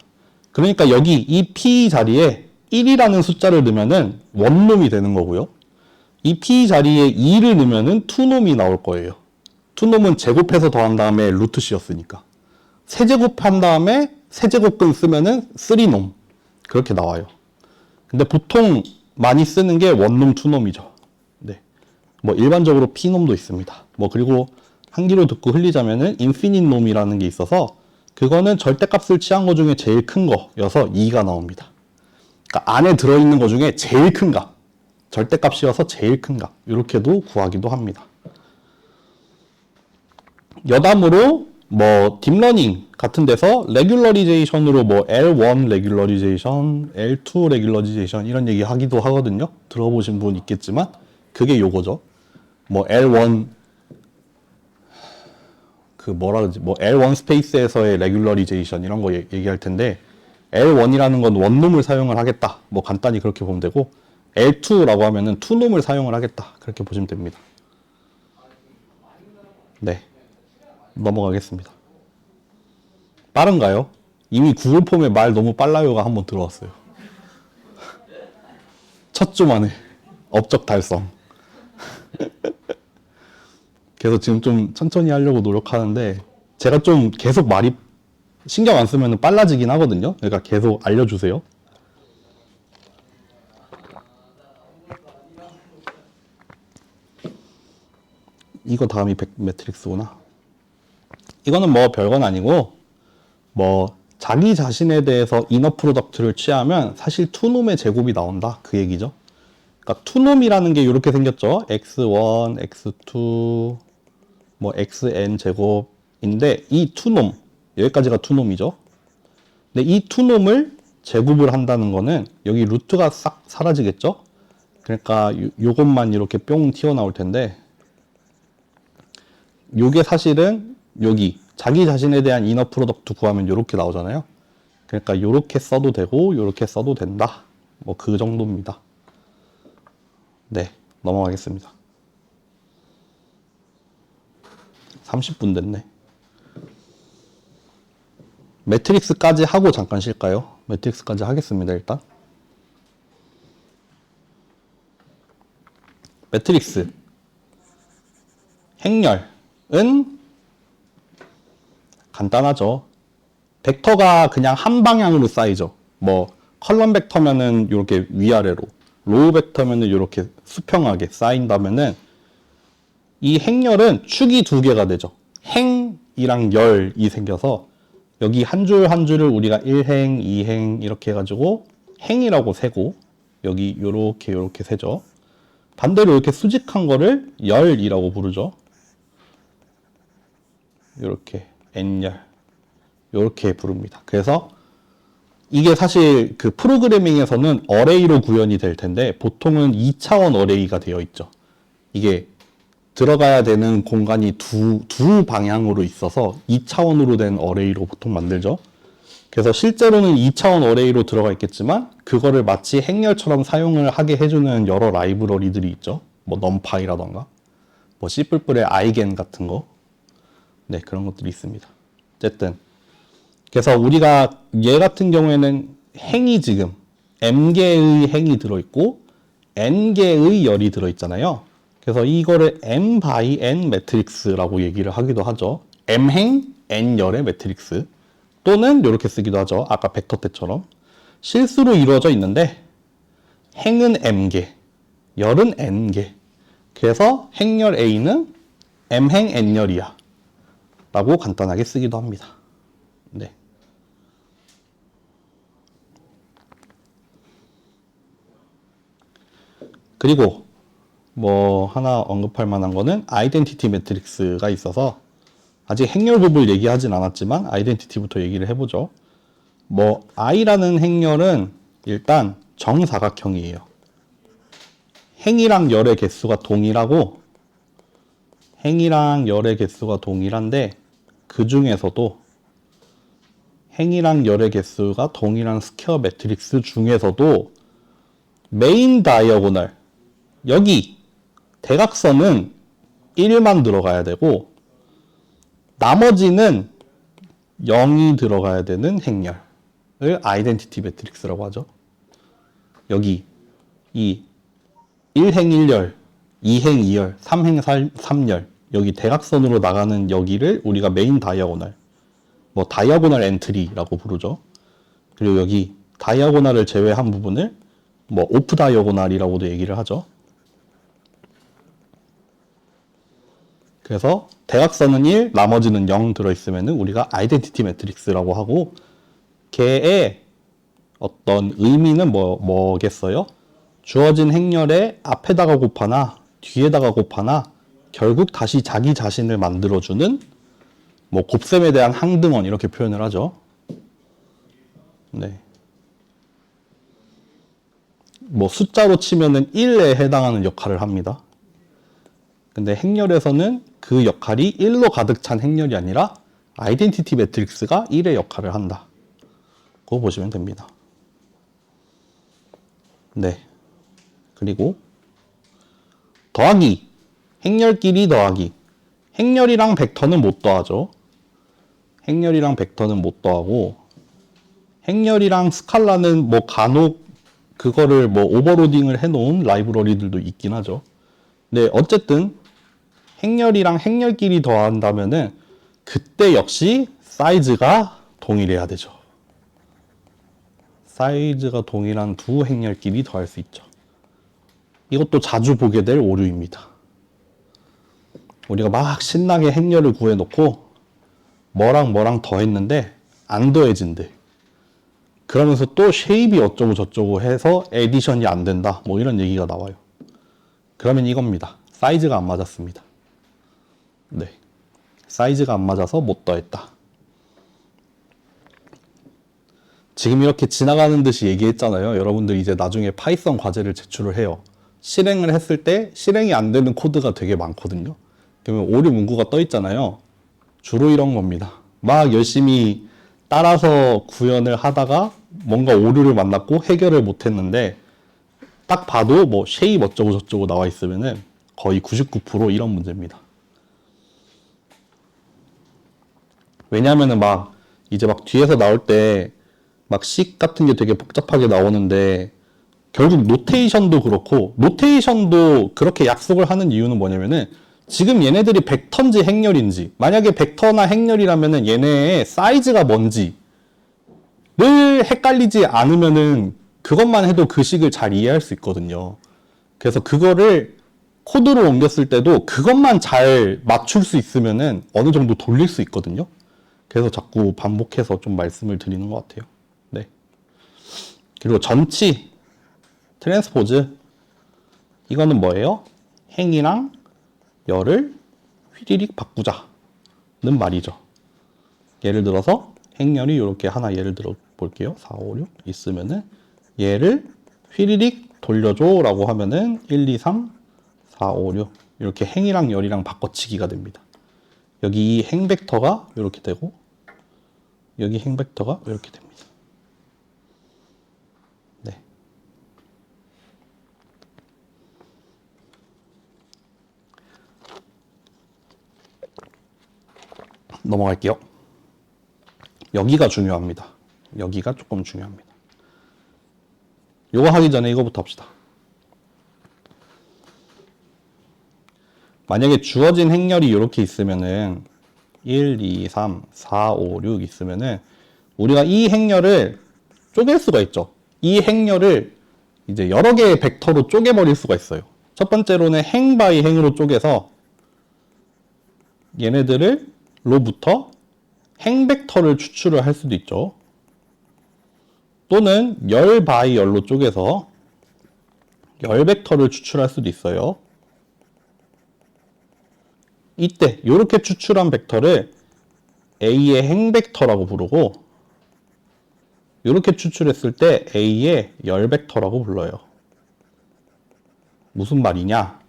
그러니까 여기 이 P 자리에 1이라는 숫자를 넣으면은 원놈이 되는 거고요. 이 P 자리에 2를 넣으면은 투놈이 나올 거예요. 투놈은 제곱해서 더한 다음에 루트 C였으니까. 세제곱한 다음에 세제곱근 쓰면은 3놈. 그렇게 나와요. 근데 보통 많이 쓰는 게 원놈, 투놈이죠. 네. 뭐 일반적으로 P놈도 있습니다. 뭐 그리고 한 귀로 듣고 흘리자면은 인피니트 놈이라는 게 있어서 그거는 절대값을 취한 거 중에 제일 큰 거여서 2가 나옵니다. 그러니까 안에 들어있는 거 중에 제일 큰 값. 절대값이어서 제일 큰 값. 이렇게도 구하기도 합니다. 여담으로 뭐 딥러닝 같은 데서 레귤러리제이션으로 뭐 L1 레귤러리제이션, L2 레귤러리제이션 이런 얘기 하기도 하거든요. 들어보신 분 있겠지만 그게 요거죠. 뭐 L1 그 뭐라 그러지? 뭐 L1 스페이스에서의 레귤러리제이션 이런 거 얘기할 텐데 L1이라는 건 원놈을 사용을 하겠다. 뭐 간단히 그렇게 보면 되고 L2라고 하면은 투놈을 사용을 하겠다. 그렇게 보시면 됩니다. 네. 넘어가겠습니다. 빠른가요? 이미 구글 폼에 말 너무 빨라요가 한번 들어왔어요. 첫 주 만에 업적 달성. 그래서 지금 좀 천천히 하려고 노력하는데 제가 좀 계속 말이 신경 안 쓰면 빨라지긴 하거든요. 그러니까 계속 알려주세요. 이거 다음이 매트릭스구나. 이거는 뭐 별건 아니고 뭐 자기 자신에 대해서 이너 프로덕트를 취하면 사실 투놈의 제곱이 나온다 그 얘기죠. 그러니까 투놈이라는 게 이렇게 생겼죠. x1, x2, 뭐 xn 제곱인데 이 투놈 여기까지가 투놈이죠. 근데 이 투놈을 제곱을 한다는 거는 여기 루트가 싹 사라지겠죠. 그러니까 요것만 이렇게 뿅 튀어나올 텐데 요게 사실은 여기 자기 자신에 대한 이너 프로덕트 구하면 이렇게 나오잖아요. 그러니까 이렇게 써도 되고 이렇게 써도 된다. 뭐 그 정도입니다. 네, 넘어가겠습니다. 30분 됐네. 매트릭스까지 하고 잠깐 쉴까요? 매트릭스까지 하겠습니다. 일단 매트릭스 행렬은 간단하죠. 벡터가 그냥 한 방향으로 쌓이죠. 뭐 컬럼 벡터면은 이렇게 위아래로, 로우 벡터면은 이렇게 수평하게 쌓인다면은 이 행렬은 축이 두 개가 되죠. 행이랑 열이 생겨서 여기 한 줄 한 줄을 우리가 1행, 2행 이렇게 해가지고 행이라고 세고 여기 요렇게 세죠. 반대로 이렇게 수직한 거를 열이라고 부르죠. 이렇게 n열 이렇게 부릅니다. 그래서 이게 사실 그 프로그래밍에서는 어레이로 구현이 될 텐데 보통은 2차원 어레이가 되어 있죠. 이게 들어가야 되는 공간이 두 방향으로 있어서 2차원으로 된 어레이로 보통 만들죠. 그래서 실제로는 2차원 어레이로 들어가 있겠지만 그거를 마치 행렬처럼 사용을 하게 해주는 여러 라이브러리들이 있죠. 뭐 numpy라던가 뭐 C++의 아이겐 같은 거. 네, 그런 것들이 있습니다. 어쨌든 그래서 우리가 얘 같은 경우에는 행이 지금 m개의 행이 들어있고 n개의 열이 들어있잖아요. 그래서 이거를 m by n 매트릭스라고 얘기를 하기도 하죠. m행 n열의 매트릭스 또는 이렇게 쓰기도 하죠. 아까 벡터 때처럼 실수로 이루어져 있는데 행은 m개, 열은 n개 그래서 행렬 A는 M행 N열이야 라고 간단하게 쓰기도 합니다. 네. 그리고 뭐 하나 언급할 만한 거는 아이덴티티 매트릭스가 있어서 아직 행렬곱을 얘기하진 않았지만 아이덴티티부터 얘기를 해보죠. 뭐 I라는 행렬은 일단 정사각형이에요. 행이랑 열의 개수가 동일하고 행이랑 열의 개수가 동일한데 그 중에서도 행이랑 열의 개수가 동일한 스퀘어 매트릭스 중에서도 메인 다이어고널 여기 대각선은 1만 들어가야 되고 나머지는 0이 들어가야 되는 행렬을 아이덴티티 매트릭스라고 하죠. 여기 이 1행 1열, 2행 2열, 3행 3열 여기 대각선으로 나가는 여기를 우리가 메인 다이아고널 뭐 다이아고널 엔트리라고 부르죠. 그리고 여기 다이아고널을 제외한 부분을 뭐 오프 다이아고널이라고도 얘기를 하죠. 그래서 대각선은 1, 나머지는 0 들어있으면 우리가 아이덴티티 매트릭스라고 하고 걔의 어떤 의미는 뭐겠어요? 주어진 행렬의 앞에다가 곱하나 뒤에다가 곱하나 결국 다시 자기 자신을 만들어주는 뭐 곱셈에 대한 항등원 이렇게 표현을 하죠. 네. 뭐 숫자로 치면은 1에 해당하는 역할을 합니다. 근데 행렬에서는 그 역할이 1로 가득 찬 행렬이 아니라 아이덴티티 매트릭스가 1의 역할을 한다. 그거 보시면 됩니다. 네. 그리고 더하기. 행렬끼리 더하기. 행렬이랑 벡터는 못 더하죠. 행렬이랑 벡터는 못 더하고 행렬이랑 스칼라는 뭐 간혹 그거를 뭐 오버로딩을 해놓은 라이브러리들도 있긴 하죠. 네, 어쨌든 행렬이랑 행렬끼리 더한다면은 그때 역시 사이즈가 동일해야 되죠. 사이즈가 동일한 두 행렬끼리 더할 수 있죠. 이것도 자주 보게 될 오류입니다. 우리가 막 신나게 행렬을 구해놓고 뭐랑 더했는데 안 더해진대. 그러면서 또 쉐입이 어쩌고 저쩌고 해서 에디션이 안 된다. 뭐 이런 얘기가 나와요. 그러면 이겁니다. 사이즈가 안 맞았습니다. 네. 사이즈가 안 맞아서 못 더했다. 지금 이렇게 지나가는 듯이 얘기했잖아요. 여러분들 이제 나중에 파이썬 과제를 제출을 해요. 실행을 했을 때 실행이 안 되는 코드가 되게 많거든요. 그러면 오류 문구가 떠 있잖아요. 주로 이런 겁니다. 막 열심히 따라서 구현을 하다가 뭔가 오류를 만났고 해결을 못 했는데 딱 봐도 뭐 쉐입 어쩌고 저쩌고 나와 있으면은 거의 99% 이런 문제입니다. 왜냐면은 막 이제 막 뒤에서 나올 때 막 식 같은 게 되게 복잡하게 나오는데 결국 노테이션도 그렇고 노테이션도 그렇게 약속을 하는 이유는 뭐냐면은 지금 얘네들이 벡터인지 행렬인지 만약에 벡터나 행렬이라면은 얘네의 사이즈가 뭔지를 헷갈리지 않으면은 그것만 해도 그 식을 잘 이해할 수 있거든요. 그래서 그거를 코드로 옮겼을 때도 그것만 잘 맞출 수 있으면은 어느 정도 돌릴 수 있거든요. 그래서 자꾸 반복해서 좀 말씀을 드리는 것 같아요. 네. 그리고 전치, 트랜스포즈. 이거는 뭐예요? 행이랑 열을 휘리릭 바꾸자는 말이죠. 예를 들어서 행열이 이렇게 하나 예를 들어 볼게요. 4, 5, 6 있으면은 얘를 휘리릭 돌려줘 라고 하면은 1, 2, 3, 4, 5, 6 이렇게 행이랑 열이랑 바꿔치기가 됩니다. 여기 이 행 벡터가 이렇게 되고 여기 행 벡터가 이렇게 됩니다. 네. 넘어갈게요. 여기가 중요합니다. 여기가 조금 중요합니다. 이거 하기 전에 이거부터 합시다. 만약에 주어진 행렬이 이렇게 있으면은 1, 2, 3, 4, 5, 6 있으면은 우리가 이 행렬을 쪼갤 수가 있죠. 이 행렬을 이제 여러 개의 벡터로 쪼개버릴 수가 있어요. 첫 번째로는 행 바이 행으로 쪼개서 얘네들을 로부터 행 벡터를 추출을 할 수도 있죠. 또는 열 바이 열로 쪼개서 열 벡터를 추출할 수도 있어요. 이때 이렇게 추출한 벡터를 A의 행 벡터라고 부르고 이렇게 추출했을 때 A의 열 벡터라고 불러요. 무슨 말이냐?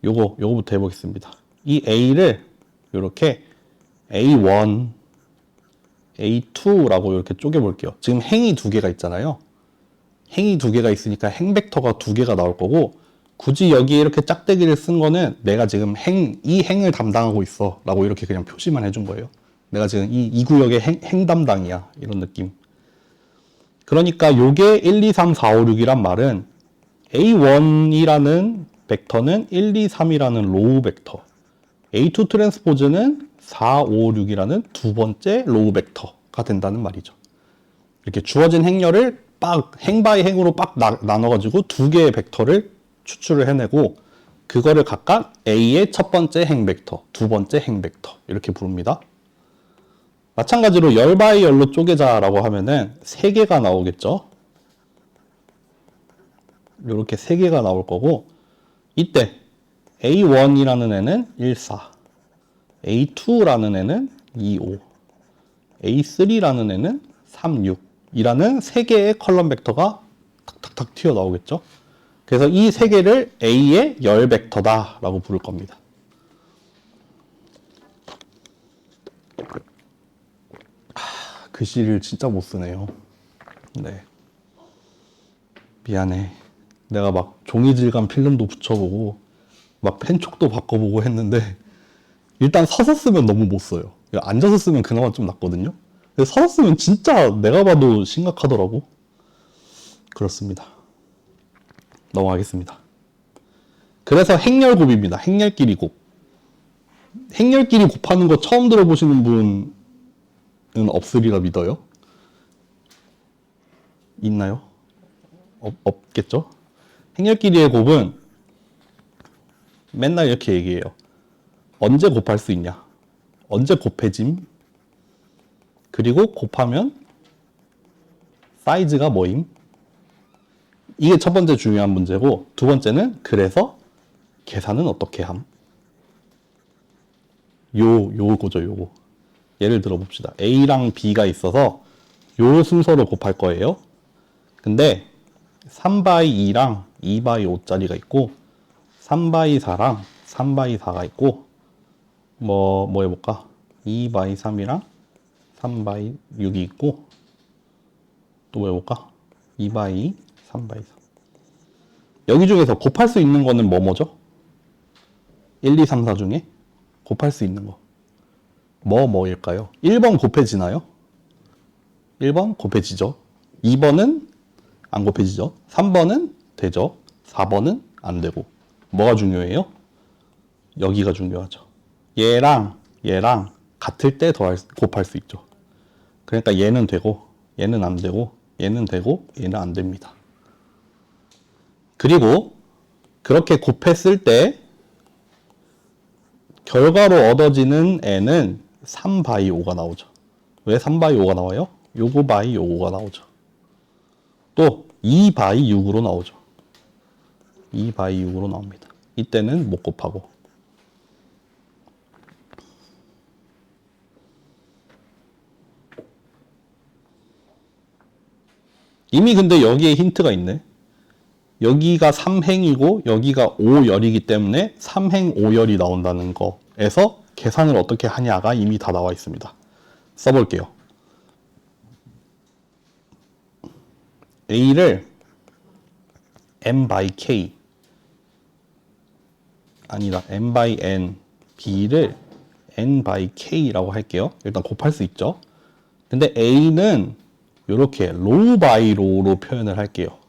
요거부터 해보겠습니다. 이 A를 이렇게 A1, A2라고 이렇게 쪼개볼게요. 지금 행이 두 개가 있잖아요. 행이 두 개가 있으니까 행 벡터가 두 개가 나올 거고, 굳이 여기에 이렇게 짝대기를 쓴 거는 내가 지금 이 행을 담당하고 있어 라고 이렇게 그냥 표시만 해준 거예요. 내가 지금 이 구역의 행 담당이야, 이런 느낌. 그러니까 요게 1, 2, 3, 4, 5, 6이란 말은 A1이라는 벡터는 1, 2, 3이라는 로우 벡터, A2 트랜스포즈는 4, 5, 6이라는 두 번째 로우 벡터가 된다는 말이죠. 이렇게 주어진 행렬을 행 바이 행으로 나눠가지고 두 개의 벡터를 추출을 해내고, 그거를 각각 A의 첫 번째 행 벡터, 두 번째 행 벡터 이렇게 부릅니다. 마찬가지로 열 바이 열로 쪼개자라고 하면은 세 개가 나오겠죠. 이렇게 세 개가 나올 거고, 이때 A1이라는 애는 1, 4, A2라는 애는 2, 5, A3라는 애는 3, 6 이라는 세 개의 컬럼 벡터가 탁탁탁 튀어나오겠죠. 그래서 이 세 개를 A의 열 벡터다 라고 부를 겁니다. 글씨를 진짜 못 쓰네요. 네. 미안해. 내가 막 종이 질감 필름도 붙여보고 막 펜촉도 바꿔보고 했는데 일단 서서 쓰면 너무 못 써요. 앉아서 쓰면 그나마 좀 낫거든요. 근데 서서 쓰면 진짜 내가 봐도 심각하더라고. 그렇습니다. 넘어가겠습니다. 그래서 행렬곱입니다. 행렬끼리 곱. 행렬끼리 곱하는 거 처음 들어보시는 분은 없으리라 믿어요. 있나요? 없겠죠? 행렬끼리의 곱은 맨날 이렇게 얘기해요. 언제 곱할 수 있냐? 언제 곱해짐? 그리고 곱하면 사이즈가 뭐임? 이게 첫 번째 중요한 문제고, 두 번째는 그래서 계산은 어떻게 함? 요거죠, 요거. 예를 들어 봅시다. A랑 B가 있어서 요 순서로 곱할 거예요. 근데 3x 2랑 2x 5짜리가 있고 3x 4랑 3x 4가 있고 뭐 해볼까? 2x 3이랑 3x 6이 있고 또 뭐 해볼까? 2x 3x 4. 여기 중에서 곱할 수 있는 거는 뭐죠? 1, 2, 3, 4 중에 곱할 수 있는 거. 뭐일까요? 1번 곱해지나요? 1번 곱해지죠. 2번은 안 곱해지죠. 3번은 되죠. 4번은 안 되고. 뭐가 중요해요? 여기가 중요하죠. 얘랑 같을 때 곱할 수 있죠. 그러니까 얘는 되고 얘는 안 되고 얘는 되고 얘는 안 됩니다. 그리고 그렇게 곱했을 때 결과로 얻어지는 애는 3x 5가 나오죠. 왜 3x 5가 나와요? 요거 바이 요거가 나오죠. 또 2x 6으로 나오죠. 2x 6으로 나옵니다. 이때는 못 곱하고. 이미 근데 여기에 힌트가 있네. 여기가 3행이고 여기가 5열이기 때문에 3행 5열이 나온다는 거에서 계산을 어떻게 하냐가 이미 다 나와 있습니다. 써볼게요. A를 m by k 아니다, m by n, B를 n by k라고 할게요. 일단 곱할 수 있죠. 근데 A는 이렇게 로우 바이 로우로 표현을 할게요.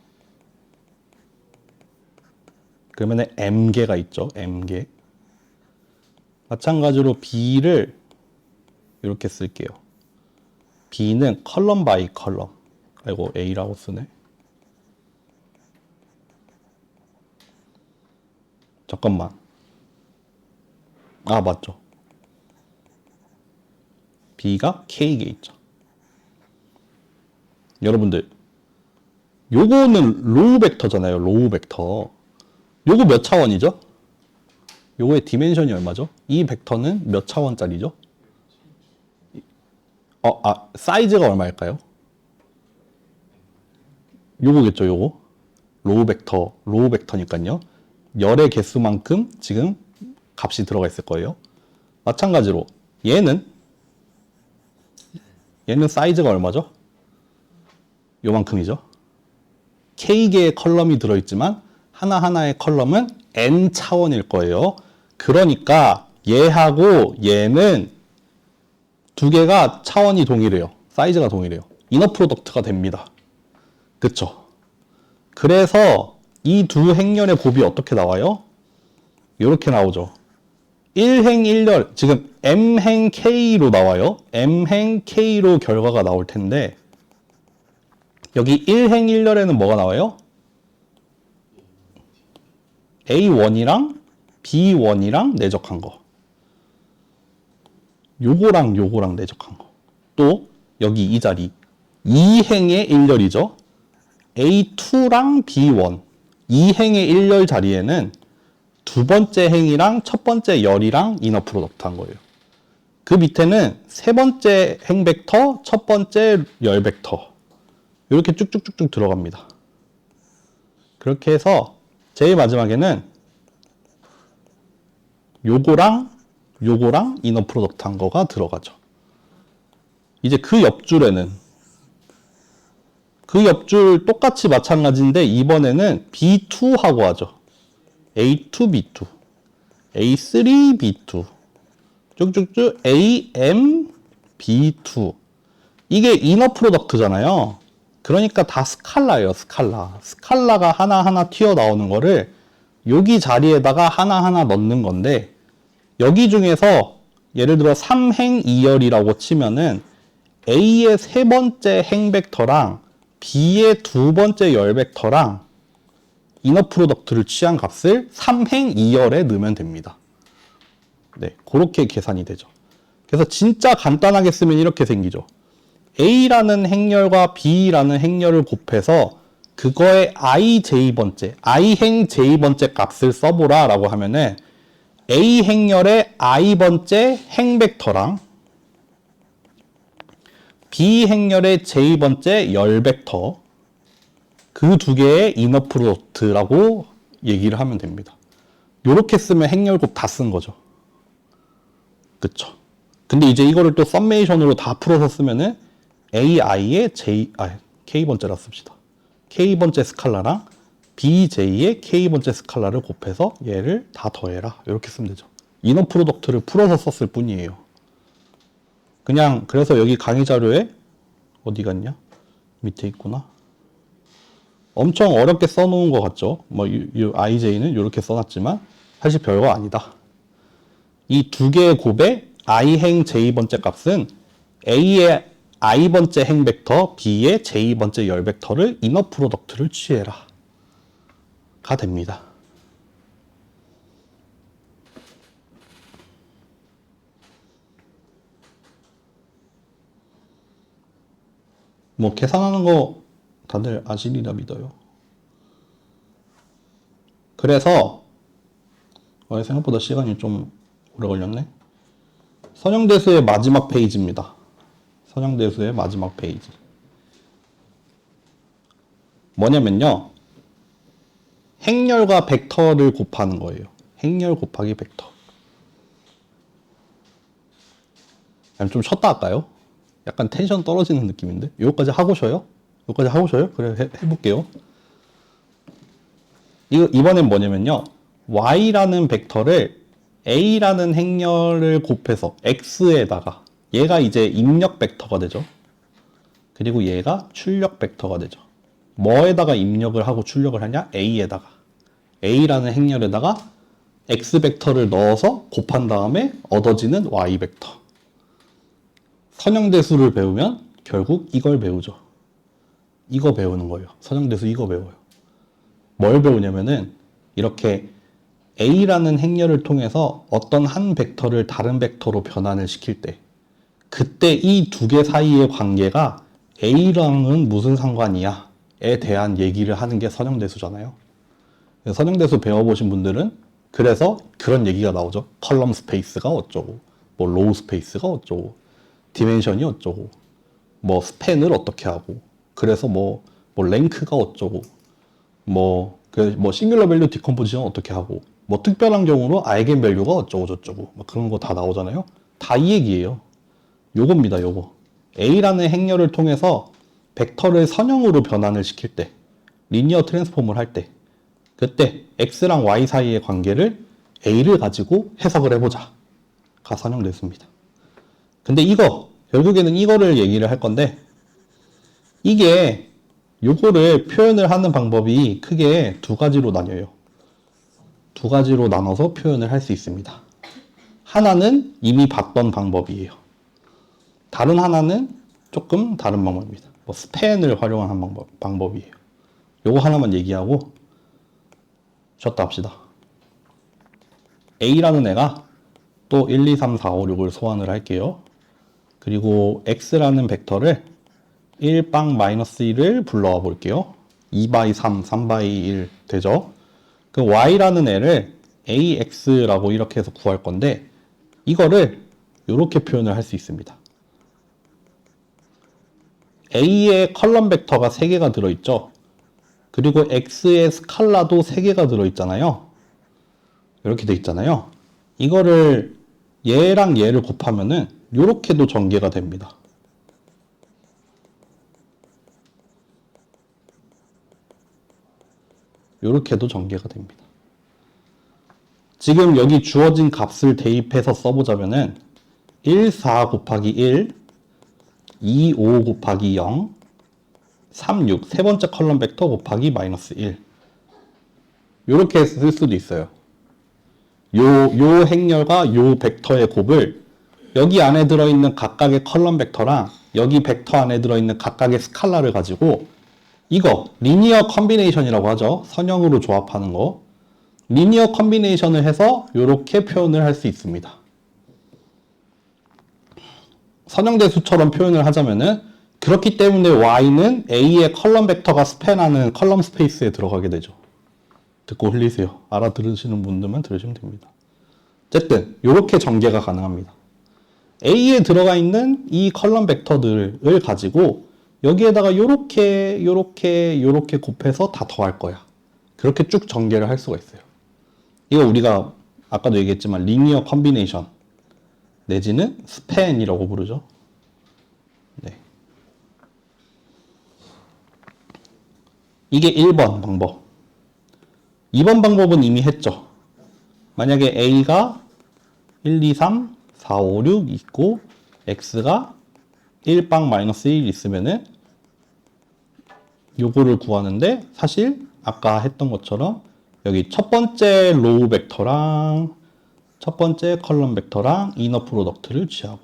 그러면 m개가 있죠. m개. 마찬가지로 B를 이렇게 쓸게요. B는 컬럼 바이 컬럼. 아이고, A라고 쓰네. 잠깐만. 아, 맞죠. B가 K겠죠. 여러분들, 요거는 로우 벡터잖아요. 로우 벡터. 요거 몇 차원이죠? 요거의 디멘션이 얼마죠? 이 벡터는 몇 차원짜리죠? 사이즈가 얼마일까요? 요거겠죠, 요거. 로우 벡터니까요. 열의 개수만큼 지금 값이 들어가 있을 거예요. 마찬가지로 얘는 사이즈가 얼마죠? 요만큼이죠. K개의 컬럼이 들어있지만 하나하나의 컬럼은 N 차원일 거예요. 그러니까 얘하고 얘는 두 개가 차원이 동일해요. 사이즈가 동일해요. 이너 프로덕트가 됩니다. 그쵸? 그래서 이 두 행렬의 곱이 어떻게 나와요? 이렇게 나오죠. 1행 1열, 지금 M행 K로 나와요. M행 K로 결과가 나올 텐데 여기 1행 1열에는 뭐가 나와요? A1이랑 B1이랑 내적한 거. 요거랑 내적한 거. 또 여기 이 자리 2행의 1열이죠. A2랑 B1 2행의 1열 자리에는 두 번째 행이랑 첫 번째 열이랑 이너 프로덕트 한 거예요. 그 밑에는 세 번째 행 벡터, 첫 번째 열 벡터. 이렇게 쭉쭉쭉쭉 들어갑니다. 그렇게 해서 제일 마지막에는 요거랑 이너 프로덕트 한 거가 들어가죠. 이제 그 옆줄에는 그 옆줄 똑같이 마찬가지인데 이번에는 B2하고 하죠. A2, B2, A3, B2, 쭉쭉쭉 AM, B2. 이게 이너 프로덕트잖아요. 그러니까 다 스칼라예요, 스칼라. 스칼라가 하나하나 튀어나오는 거를 여기 자리에다가 하나하나 넣는 건데 여기 중에서 예를 들어 3행 2열이라고 치면은 A의 세 번째 행 벡터랑 B의 두 번째 열 벡터랑 이너 프로덕트를 취한 값을 3행 2열에 넣으면 됩니다. 네, 그렇게 계산이 되죠. 그래서 진짜 간단하게 쓰면 이렇게 생기죠. A라는 행렬과 B라는 행렬을 곱해서 그거의 ij번째, i행 j번째 값을 써보라 라고 하면은 A 행렬의 i번째 행 벡터랑 B 행렬의 j번째 열 벡터 그 두 개의 이너 프로덕트라고 얘기를 하면 됩니다. 요렇게 쓰면 행렬 곱 다 쓴 거죠. 그쵸? 근데 이제 이거를 또 썸메이션으로 다 풀어서 쓰면은 AI의 K번째라 씁시다. K번째 스칼라랑 BJ의 K번째 스칼라를 곱해서 얘를 다 더해라. 이렇게 쓰면 되죠. 이너 프로덕트를 풀어서 썼을 뿐이에요. 그냥 그래서 여기 강의 자료에 어디 갔냐? 밑에 있구나. 엄청 어렵게 써놓은 것 같죠? 뭐 이 IJ는 이렇게 써놨지만 사실 별거 아니다. 이 두 개의 곱의 i행 j번째 값은 A의 i번째 행 벡터, B의 j번째 열 벡터를 이너 프로덕트를 취해라 가 됩니다. 뭐 계산하는 거 다들 아시리라 믿어요. 그래서 생각보다 시간이 좀 오래 걸렸네. 선형대수의 마지막 페이지입니다. 선형대수의 마지막 페이지. 뭐냐면요. 행렬과 벡터를 곱하는 거예요. 행렬 곱하기 벡터. 좀 쉬었다 할까요? 약간 텐션 떨어지는 느낌인데? 요거까지 하고 쉬어요? 요거까지 하고 쉬어요? 그래, 해볼게요. 이번엔 뭐냐면요. y라는 벡터를 a라는 행렬을 곱해서 x에다가 얘가 이제 입력 벡터가 되죠. 그리고 얘가 출력 벡터가 되죠. 뭐에다가 입력을 하고 출력을 하냐? a에다가. a라는 행렬에다가 x 벡터를 넣어서 곱한 다음에 얻어지는 y 벡터. 선형대수를 배우면 결국 이걸 배우죠. 이거 배우는 거예요. 선형대수 이거 배워요. 뭘 배우냐면은 이렇게 A라는 행렬을 통해서 어떤 한 벡터를 다른 벡터로 변환을 시킬 때 그때 이 두 개 사이의 관계가 A랑은 무슨 상관이야? 에 대한 얘기를 하는 게 선형대수잖아요. 선형대수 배워보신 분들은 그래서 그런 얘기가 나오죠. 컬럼 스페이스가 어쩌고, 뭐 로우 스페이스가 어쩌고, 디멘션이 어쩌고, 뭐 스팬을 어떻게 하고, 그래서 뭐 랭크가 어쩌고, 뭐 싱귤러 밸류 디컴포지션 어떻게 하고, 뭐 특별한 경우로 아이겐 밸류가 어쩌고 저쩌고, 뭐 그런 거 다 나오잖아요. 다 이 얘기예요. 요겁니다, 요거. A라는 행렬을 통해서 벡터를 선형으로 변환을 시킬 때, 리니어 트랜스폼을 할 때, 그때 X랑 Y 사이의 관계를 A를 가지고 해석을 해보자. 가 선형됐습니다. 근데 결국에는 이거를 얘기를 할 건데, 이게, 요거를 표현을 하는 방법이 크게 두 가지로 나뉘어요. 두 가지로 나눠서 표현을 할 수 있습니다. 하나는 이미 봤던 방법이에요. 다른 하나는 조금 다른 방법입니다. 뭐 스팬을 활용한 방법이에요. 요거 하나만 얘기하고 쉬었다 합시다. A라는 애가 또 1, 2, 3, 4, 5, 6을 소환을 할게요. 그리고 X라는 벡터를 1-1을 불러와 볼게요. 2x3, 3x1 되죠? 그 Y라는 애를 AX라고 이렇게 해서 구할 건데 이거를 이렇게 표현을 할 수 있습니다. A의 컬럼 벡터가 3개가 들어있죠. 그리고 X의 스칼라도 3개가 들어있잖아요. 이렇게 돼 있잖아요. 이거를 얘랑 얘를 곱하면은 이렇게도 전개가 됩니다. 이렇게도 전개가 됩니다. 지금 여기 주어진 값을 대입해서 써보자면은 1, 4 곱하기 1, 2, 5 곱하기 0, 3, 6 세 번째 컬럼 벡터 곱하기 마이너스 1 이렇게 쓸 수도 있어요. 요 행렬과 요 벡터의 곱을 여기 안에 들어있는 각각의 컬럼 벡터랑 여기 벡터 안에 들어있는 각각의 스칼라를 가지고 이거 리니어 컨비네이션이라고 하죠. 선형으로 조합하는 거. 리니어 컨비네이션을 해서 이렇게 표현을 할 수 있습니다. 선형대수처럼 표현을 하자면은 그렇기 때문에 Y는 A의 컬럼 벡터가 스팬하는 컬럼 스페이스에 들어가게 되죠. 듣고 흘리세요. 알아들으시는 분들만 들으시면 됩니다. 어쨌든 이렇게 전개가 가능합니다. A에 들어가 있는 이 컬럼 벡터들을 가지고 여기에다가 요렇게 곱해서 다 더할 거야. 그렇게 쭉 전개를 할 수가 있어요. 이거 우리가 아까도 얘기했지만 리니어 컨비네이션 내지는 스팬이라고 부르죠. 네. 이게 1번 방법. 2번 방법은 이미 했죠. 만약에 A가 1, 2, 3, 4, 5, 6 있고 X가 1-1 있으면은 요거를 구하는데 사실 아까 했던 것처럼 여기 첫 번째 로우 벡터랑 첫 번째 컬럼 벡터랑 이너 프로덕트를 취하고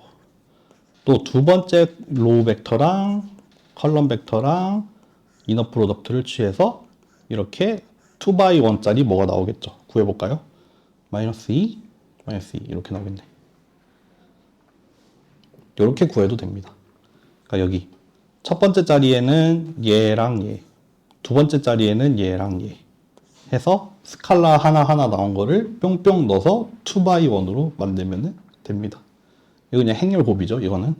또 두 번째 로우 벡터랑 컬럼 벡터랑 이너 프로덕트를 취해서 이렇게 2x1짜리 뭐가 나오겠죠. 구해볼까요? 마이너스 2, 마이너스 2 이렇게 나오겠네. 이렇게 구해도 됩니다. 그러니까 여기 첫 번째 자리에는 얘랑 얘, 두 번째 자리에는 얘랑 얘 해서 스칼라 하나하나 나온 거를 뿅뿅 넣어서 2x1으로 만들면 됩니다. 이거 그냥 행렬 곱이죠, 이거는.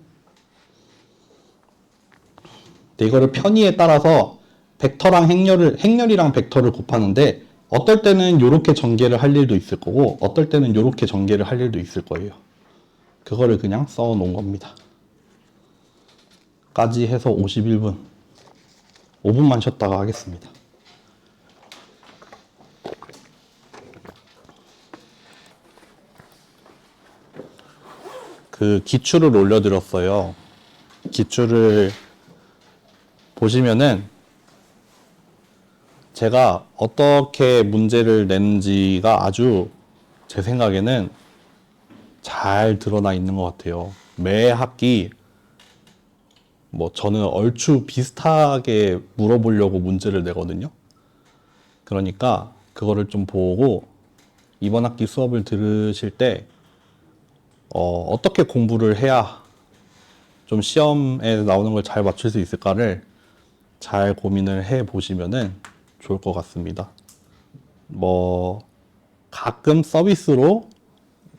근데 이거를 편의에 따라서 벡터랑 행렬이랑 벡터를 곱하는데 어떨 때는 이렇게 전개를 할 일도 있을 거고 어떨 때는 이렇게 전개를 할 일도 있을 거예요. 그거를 그냥 써 놓은 겁니다. 까지 해서 51분. 5분만 쉬었다가 하겠습니다. 그 기출을 올려드렸어요. 기출을 보시면은 제가 어떻게 문제를 냈는지가 아주 제 생각에는 잘 드러나 있는 것 같아요. 매 학기 뭐 저는 얼추 비슷하게 물어보려고 문제를 내거든요. 그러니까 그거를 좀 보고 이번 학기 수업을 들으실 때 어떻게 공부를 해야 좀 시험에 나오는 걸 잘 맞출 수 있을까를 잘 고민을 해 보시면은 좋을 것 같습니다. 뭐 가끔 서비스로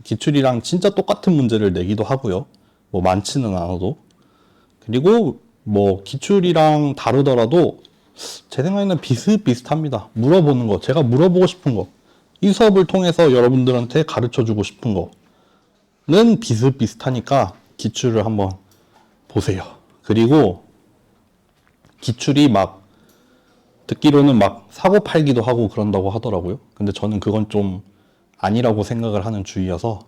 기출이랑 진짜 똑같은 문제를 내기도 하고요. 뭐 많지는 않아도. 그리고 뭐 기출이랑 다르더라도 제 생각에는 비슷비슷합니다. 물어보는 거, 제가 물어보고 싶은 거, 이 수업을 통해서 여러분들한테 가르쳐 주고 싶은 거는 비슷비슷하니까 기출을 한번 보세요. 그리고 기출이 막 듣기로는 막 사고 팔기도 하고 그런다고 하더라고요. 근데 저는 그건 좀 아니라고 생각을 하는 주의여서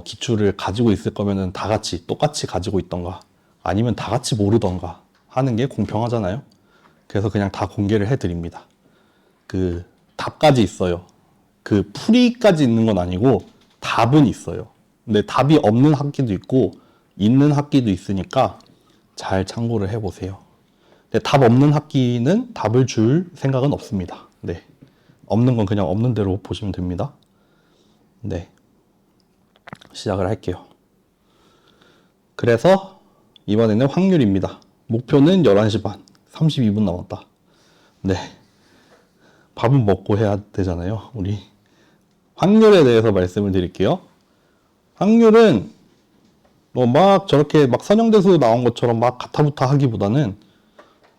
기출을 가지고 있을 거면은 다 같이 똑같이 가지고 있던가 아니면 다 같이 모르던가 하는 게 공평하잖아요. 그래서 그냥 다 공개를 해드립니다. 그 답까지 있어요. 그 풀이까지 있는 건 아니고 답은 있어요. 근데 답이 없는 학기도 있고 있는 학기도 있으니까 잘 참고를 해보세요. 근데 답 없는 학기는 답을 줄 생각은 없습니다. 네. 없는 건 그냥 없는 대로 보시면 됩니다. 네. 시작을 할게요. 그래서 이번에는 확률입니다. 목표는 11시 반. 32분 남았다. 네. 밥은 먹고 해야 되잖아요, 우리. 확률에 대해서 말씀을 드릴게요. 확률은 뭐 막 저렇게 막 선형대수 나온 것처럼 막 가타부타 하기보다는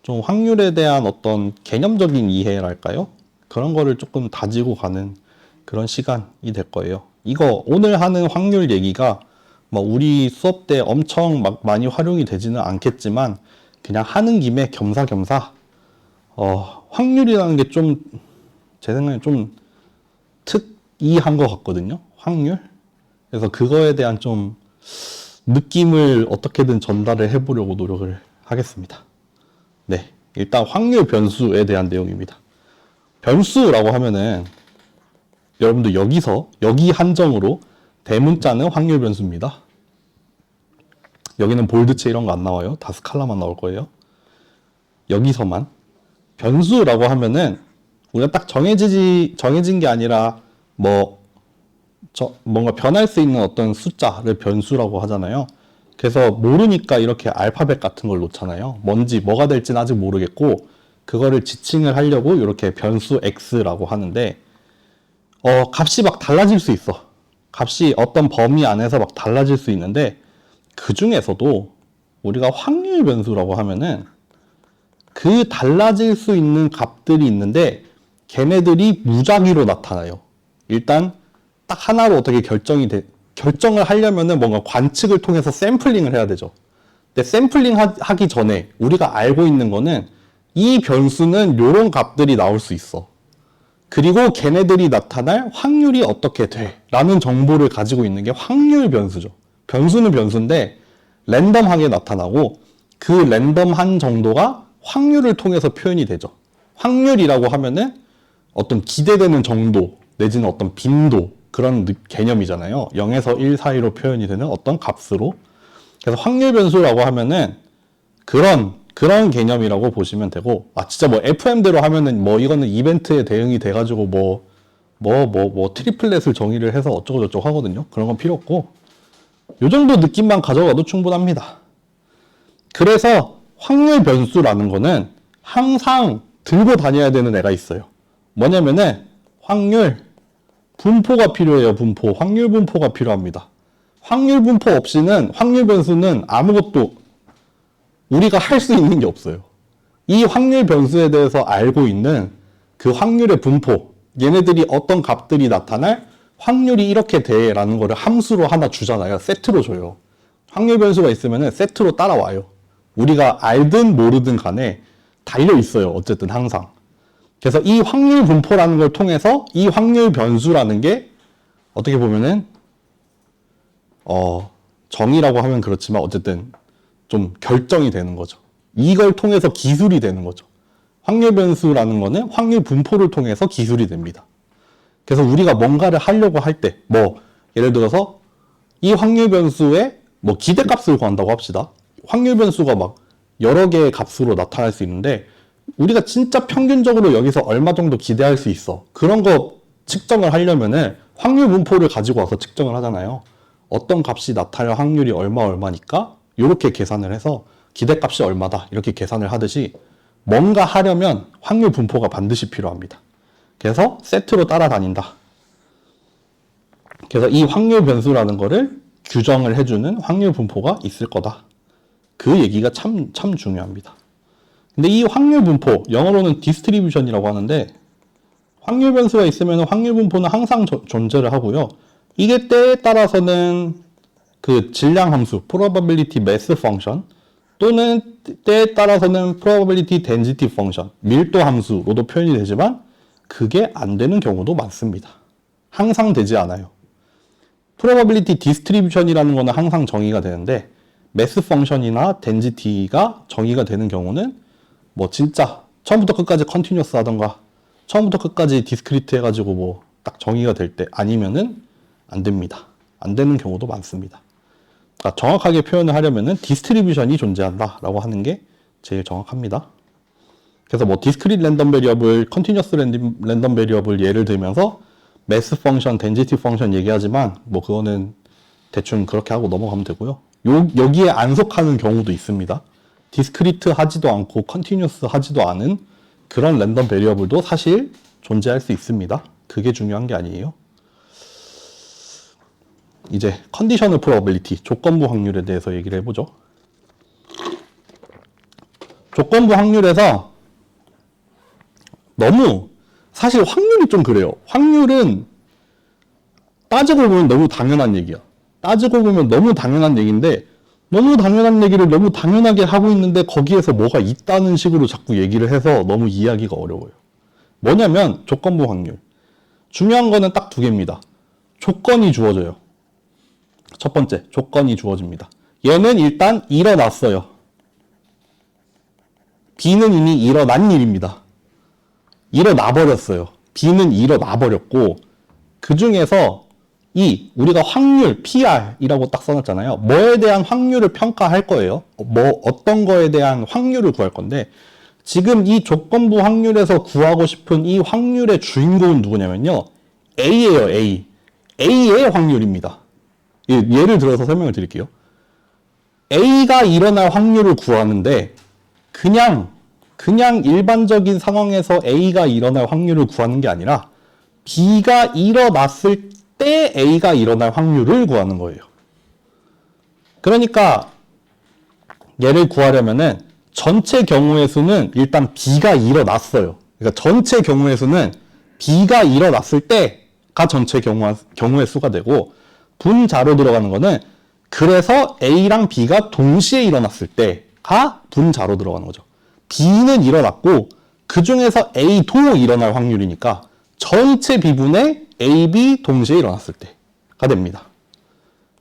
좀 확률에 대한 어떤 개념적인 이해랄까요? 그런 거를 조금 다지고 가는 그런 시간이 될 거예요. 이거 오늘 하는 확률 얘기가 뭐 우리 수업 때 엄청 막 많이 활용이 되지는 않겠지만 그냥 하는 김에 겸사겸사 확률이라는 게 좀 제 생각에 좀 특이한 것 같거든요. 확률. 그래서 그거에 대한 좀 느낌을 어떻게든 전달을 해보려고 노력을 하겠습니다. 네, 일단 확률 변수에 대한 내용입니다. 변수라고 하면은 여러분들 여기 한정으로 대문자는 확률 변수입니다. 여기는 볼드체 이런 거 안 나와요. 다 스칼라만 나올 거예요. 여기서만. 변수라고 하면은 우리가 딱 정해진 게 아니라 뭔가 변할 수 있는 어떤 숫자를 변수라고 하잖아요. 그래서 모르니까 이렇게 알파벳 같은 걸 놓잖아요. 뭐가 될지는 아직 모르겠고 그거를 지칭을 하려고 이렇게 변수 x라고 하는데 값이 막 달라질 수 있어. 값이 어떤 범위 안에서 막 달라질 수 있는데 그 중에서도 우리가 확률 변수라고 하면은 그 달라질 수 있는 값들이 있는데 걔네들이 무작위로 나타나요. 일단 딱 하나로 어떻게 결정을 하려면은 뭔가 관측을 통해서 샘플링을 해야 되죠. 근데 샘플링 하기 전에 우리가 알고 있는 거는 이 변수는 요런 값들이 나올 수 있어. 그리고 걔네들이 나타날 확률이 어떻게 돼? 라는 정보를 가지고 있는 게 확률 변수죠. 변수는 변수인데 랜덤하게 나타나고 그 랜덤한 정도가 확률을 통해서 표현이 되죠. 확률이라고 하면은 어떤 기대되는 정도 내지는 어떤 빈도 그런 개념이잖아요. 0에서 1 사이로 표현이 되는 어떤 값으로. 그래서 확률 변수라고 하면은 그런 개념이라고 보시면 되고, 진짜 뭐 FM대로 하면은 뭐 이거는 이벤트에 대응이 돼가지고 트리플렛을 정의를 해서 어쩌고저쩌고 하거든요. 그런 건 필요 없고, 요 정도 느낌만 가져가도 충분합니다. 그래서 확률 변수라는 거는 항상 들고 다녀야 되는 애가 있어요. 뭐냐면은 확률 분포가 필요해요. 확률 분포가 필요합니다. 확률 분포 없이는 확률 변수는 아무것도 우리가 할 수 있는 게 없어요. 이 확률 변수에 대해서 알고 있는 그 확률의 분포, 얘네들이 어떤 값들이 나타날 확률이 이렇게 돼 라는 거를 함수로 하나 주잖아요. 세트로 줘요. 확률 변수가 있으면 세트로 따라와요. 우리가 알든 모르든 간에 달려 있어요. 어쨌든 항상. 그래서 이 확률 분포라는 걸 통해서 이 확률 변수라는 게 어떻게 보면은 정의라고 하면 그렇지만 어쨌든 좀 결정이 되는 거죠. 이걸 통해서 기술이 되는 거죠. 확률 변수라는 거는 확률 분포를 통해서 기술이 됩니다. 그래서 우리가 뭔가를 하려고 할 때, 예를 들어서 이 확률 변수의 기대값을 구한다고 합시다. 확률 변수가 막 여러 개의 값으로 나타날 수 있는데 우리가 진짜 평균적으로 여기서 얼마 정도 기대할 수 있어. 그런 거 측정을 하려면은 확률 분포를 가지고 와서 측정을 하잖아요. 어떤 값이 나타날 확률이 얼마니까 이렇게 계산을 해서 기대값이 얼마다 이렇게 계산을 하듯이 뭔가 하려면 확률 분포가 반드시 필요합니다. 그래서 세트로 따라다닌다. 그래서 이 확률 변수라는 거를 규정을 해주는 확률 분포가 있을 거다. 그 얘기가 참 중요합니다. 근데 이 확률 분포, 영어로는 디스트리뷰션이라고 하는데 확률 변수가 있으면 확률 분포는 항상 존재를 하고요. 이게 때에 따라서는 그 질량 함수, probability mass function 또는 때에 따라서는 probability density function, 밀도 함수로도 표현이 되지만 그게 안 되는 경우도 많습니다. 항상 되지 않아요. probability distribution이라는 거는 항상 정의가 되는데 mass function이나 density가 정의가 되는 경우는 뭐 진짜 처음부터 끝까지 continuous 하던가 처음부터 끝까지 discrete 해가지고 뭐 딱 정의가 될 때 아니면은 안 됩니다. 안 되는 경우도 많습니다. 그러니까 정확하게 표현을 하려면은 디스트리뷰션이 존재한다라고 하는 게 제일 정확합니다. 그래서 뭐 discrete random variable, continuous random variable 예를 들면서 mass function, density function 얘기하지만 뭐 그거는 대충 그렇게 하고 넘어가면 되고요. 여기에 안 속하는 경우도 있습니다. discrete 하지도 않고 continuous 하지도 않은 그런 랜덤 베리어블도 사실 존재할 수 있습니다. 그게 중요한 게 아니에요. 이제 컨디셔널 프로버빌리티, 조건부 확률에 대해서 얘기를 해보죠. 조건부 확률에서 너무 사실 확률이 좀 그래요. 확률은 따지고 보면 너무 당연한 얘기야. 따지고 보면 너무 당연한 얘기인데 너무 당연한 얘기를 너무 당연하게 하고 있는데 거기에서 뭐가 있다는 식으로 자꾸 얘기를 해서 너무 이해하기가 어려워요. 뭐냐면 조건부 확률. 중요한 거는 딱 두 개입니다. 조건이 주어져요. 첫 번째, 조건이 주어집니다. 얘는 일단 일어났어요. B는 이미 일어난 일입니다. 일어나 버렸어요. B는 일어나 버렸고 그 중에서 우리가 확률, PR이라고 딱 써놨잖아요. 뭐에 대한 확률을 평가할 거예요. 어떤 거에 대한 확률을 구할 건데 지금 이 조건부 확률에서 구하고 싶은 이 확률의 주인공은 누구냐면요. A예요, A. A의 확률입니다. 예를 들어서 설명을 드릴게요. A가 일어날 확률을 구하는데 그냥 일반적인 상황에서 A가 일어날 확률을 구하는 게 아니라 B가 일어났을 때 A가 일어날 확률을 구하는 거예요. 그러니까 얘를 구하려면은 전체 경우의 수는 일단 B가 일어났어요. 그러니까 전체 경우의 수는 B가 일어났을 때가 전체 경우의 수가 되고 분자로 들어가는 거는 그래서 A랑 B가 동시에 일어났을 때가 분자로 들어가는 거죠. B는 일어났고 그 중에서 A도 일어날 확률이니까 전체 B분의 A, B 동시에 일어났을 때가 됩니다.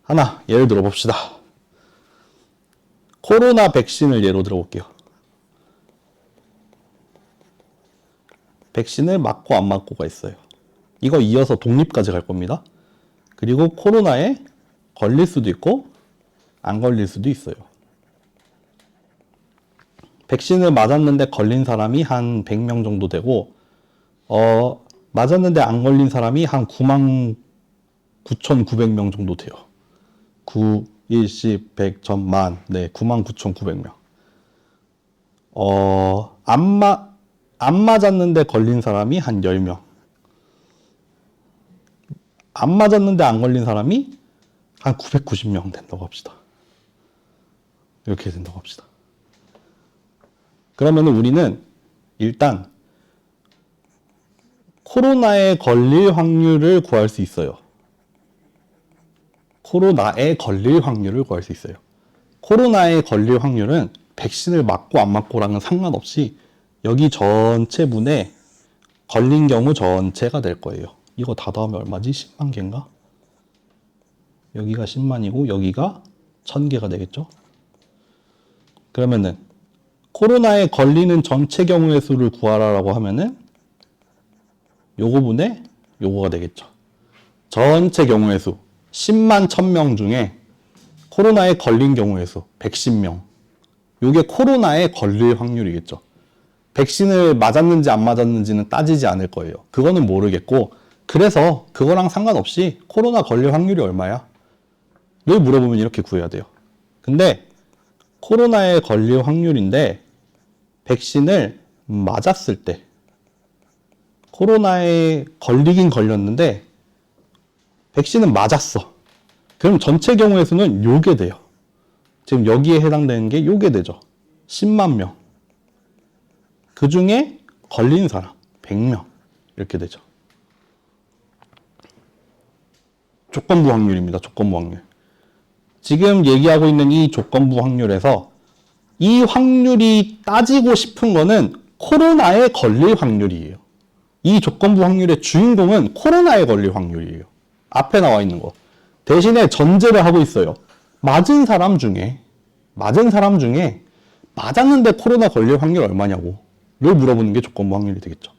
하나 예를 들어 봅시다. 코로나 백신을 예로 들어볼게요. 백신을 맞고 안 맞고가 있어요. 이거 이어서 독립까지 갈 겁니다. 그리고 코로나에 걸릴 수도 있고 안 걸릴 수도 있어요. 백신을 맞았는데 걸린 사람이 한 100명 정도 되고 맞았는데 안 걸린 사람이 한 99,900명 정도 돼요. 9, 1, 10, 100, 1000만, 네, 99,900명. 안 맞았는데 걸린 사람이 한 10명. 안 맞았는데 안 걸린 사람이 한 990명 된다고 합시다. 이렇게 된다고 합시다. 그러면 우리는 일단 코로나에 걸릴 확률을 구할 수 있어요. 코로나에 걸릴 확률을 구할 수 있어요. 코로나에 걸릴 확률은 백신을 맞고 안 맞고랑은 상관없이 여기 전체 분에 걸린 경우 전체가 될 거예요. 이거 다 더하면 얼마지? 10만 개인가? 여기가 10만이고 여기가 1000개가 되겠죠? 그러면은 코로나에 걸리는 전체 경우의 수를 구하라라고 하면은 요거 분의 요거가 되겠죠. 전체 경우의 수 10만 1000명 중에 코로나에 걸린 경우의 수 110명. 요게 코로나에 걸릴 확률이겠죠. 백신을 맞았는지 안 맞았는지는 따지지 않을 거예요. 그거는 모르겠고 그래서 그거랑 상관없이 코로나 걸릴 확률이 얼마야? 를 물어보면 이렇게 구해야 돼요. 근데 코로나에 걸릴 확률인데 백신을 맞았을 때 코로나에 걸리긴 걸렸는데 백신은 맞았어. 그럼 전체 경우의 수는 요게 돼요. 지금 여기에 해당되는 게 요게 되죠. 10만 명. 그 중에 걸린 사람 100명 이렇게 되죠. 조건부 확률입니다. 조건부 확률. 지금 얘기하고 있는 이 조건부 확률에서 이 확률이 따지고 싶은 거는 코로나에 걸릴 확률이에요. 이 조건부 확률의 주인공은 코로나에 걸릴 확률이에요. 앞에 나와 있는 거. 대신에 전제를 하고 있어요. 맞은 사람 중에 맞았는데 코로나 걸릴 확률 얼마냐고 를 물어보는 게 조건부 확률이 되겠죠.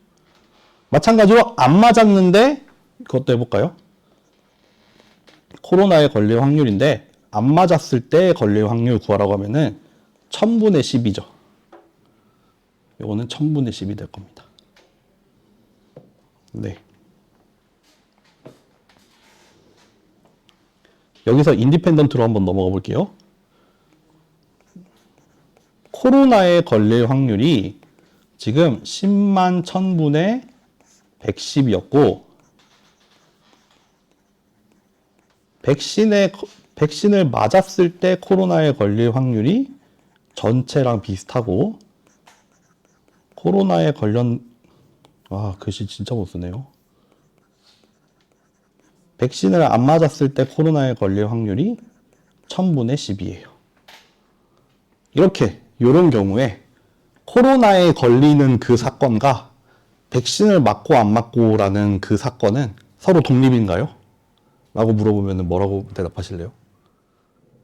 마찬가지로 안 맞았는데 그것도 해볼까요? 코로나에 걸릴 확률인데 안 맞았을 때 걸릴 확률 구하라고 하면은 1000분의 10이죠. 이거는 1000분의 10이 될 겁니다. 네. 여기서 인디펜던트로 한번 넘어가 볼게요. 코로나에 걸릴 확률이 지금 10만 1000분의 110이었고 백신을 맞았을 때 코로나에 걸릴 확률이 전체랑 비슷하고 코로나에 글씨 진짜 못 쓰네요. 백신을 안 맞았을 때 코로나에 걸릴 확률이 1000분의 10이에요. 요런 경우에 코로나에 걸리는 그 사건과 백신을 맞고 안 맞고라는 그 사건은 서로 독립인가요? 라고 물어보면 뭐라고 대답하실래요?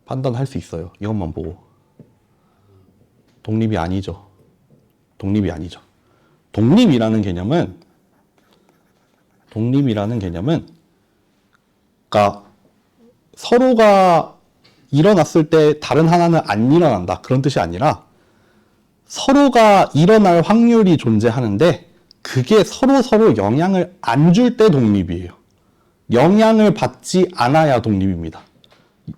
판단할 수 있어요. 이것만 보고. 독립이 아니죠. 독립이라는 개념은 그러니까 서로가 일어났을 때 다른 하나는 안 일어난다. 그런 뜻이 아니라 서로가 일어날 확률이 존재하는데 그게 서로 영향을 안 줄 때 독립이에요. 영향을 받지 않아야 독립입니다.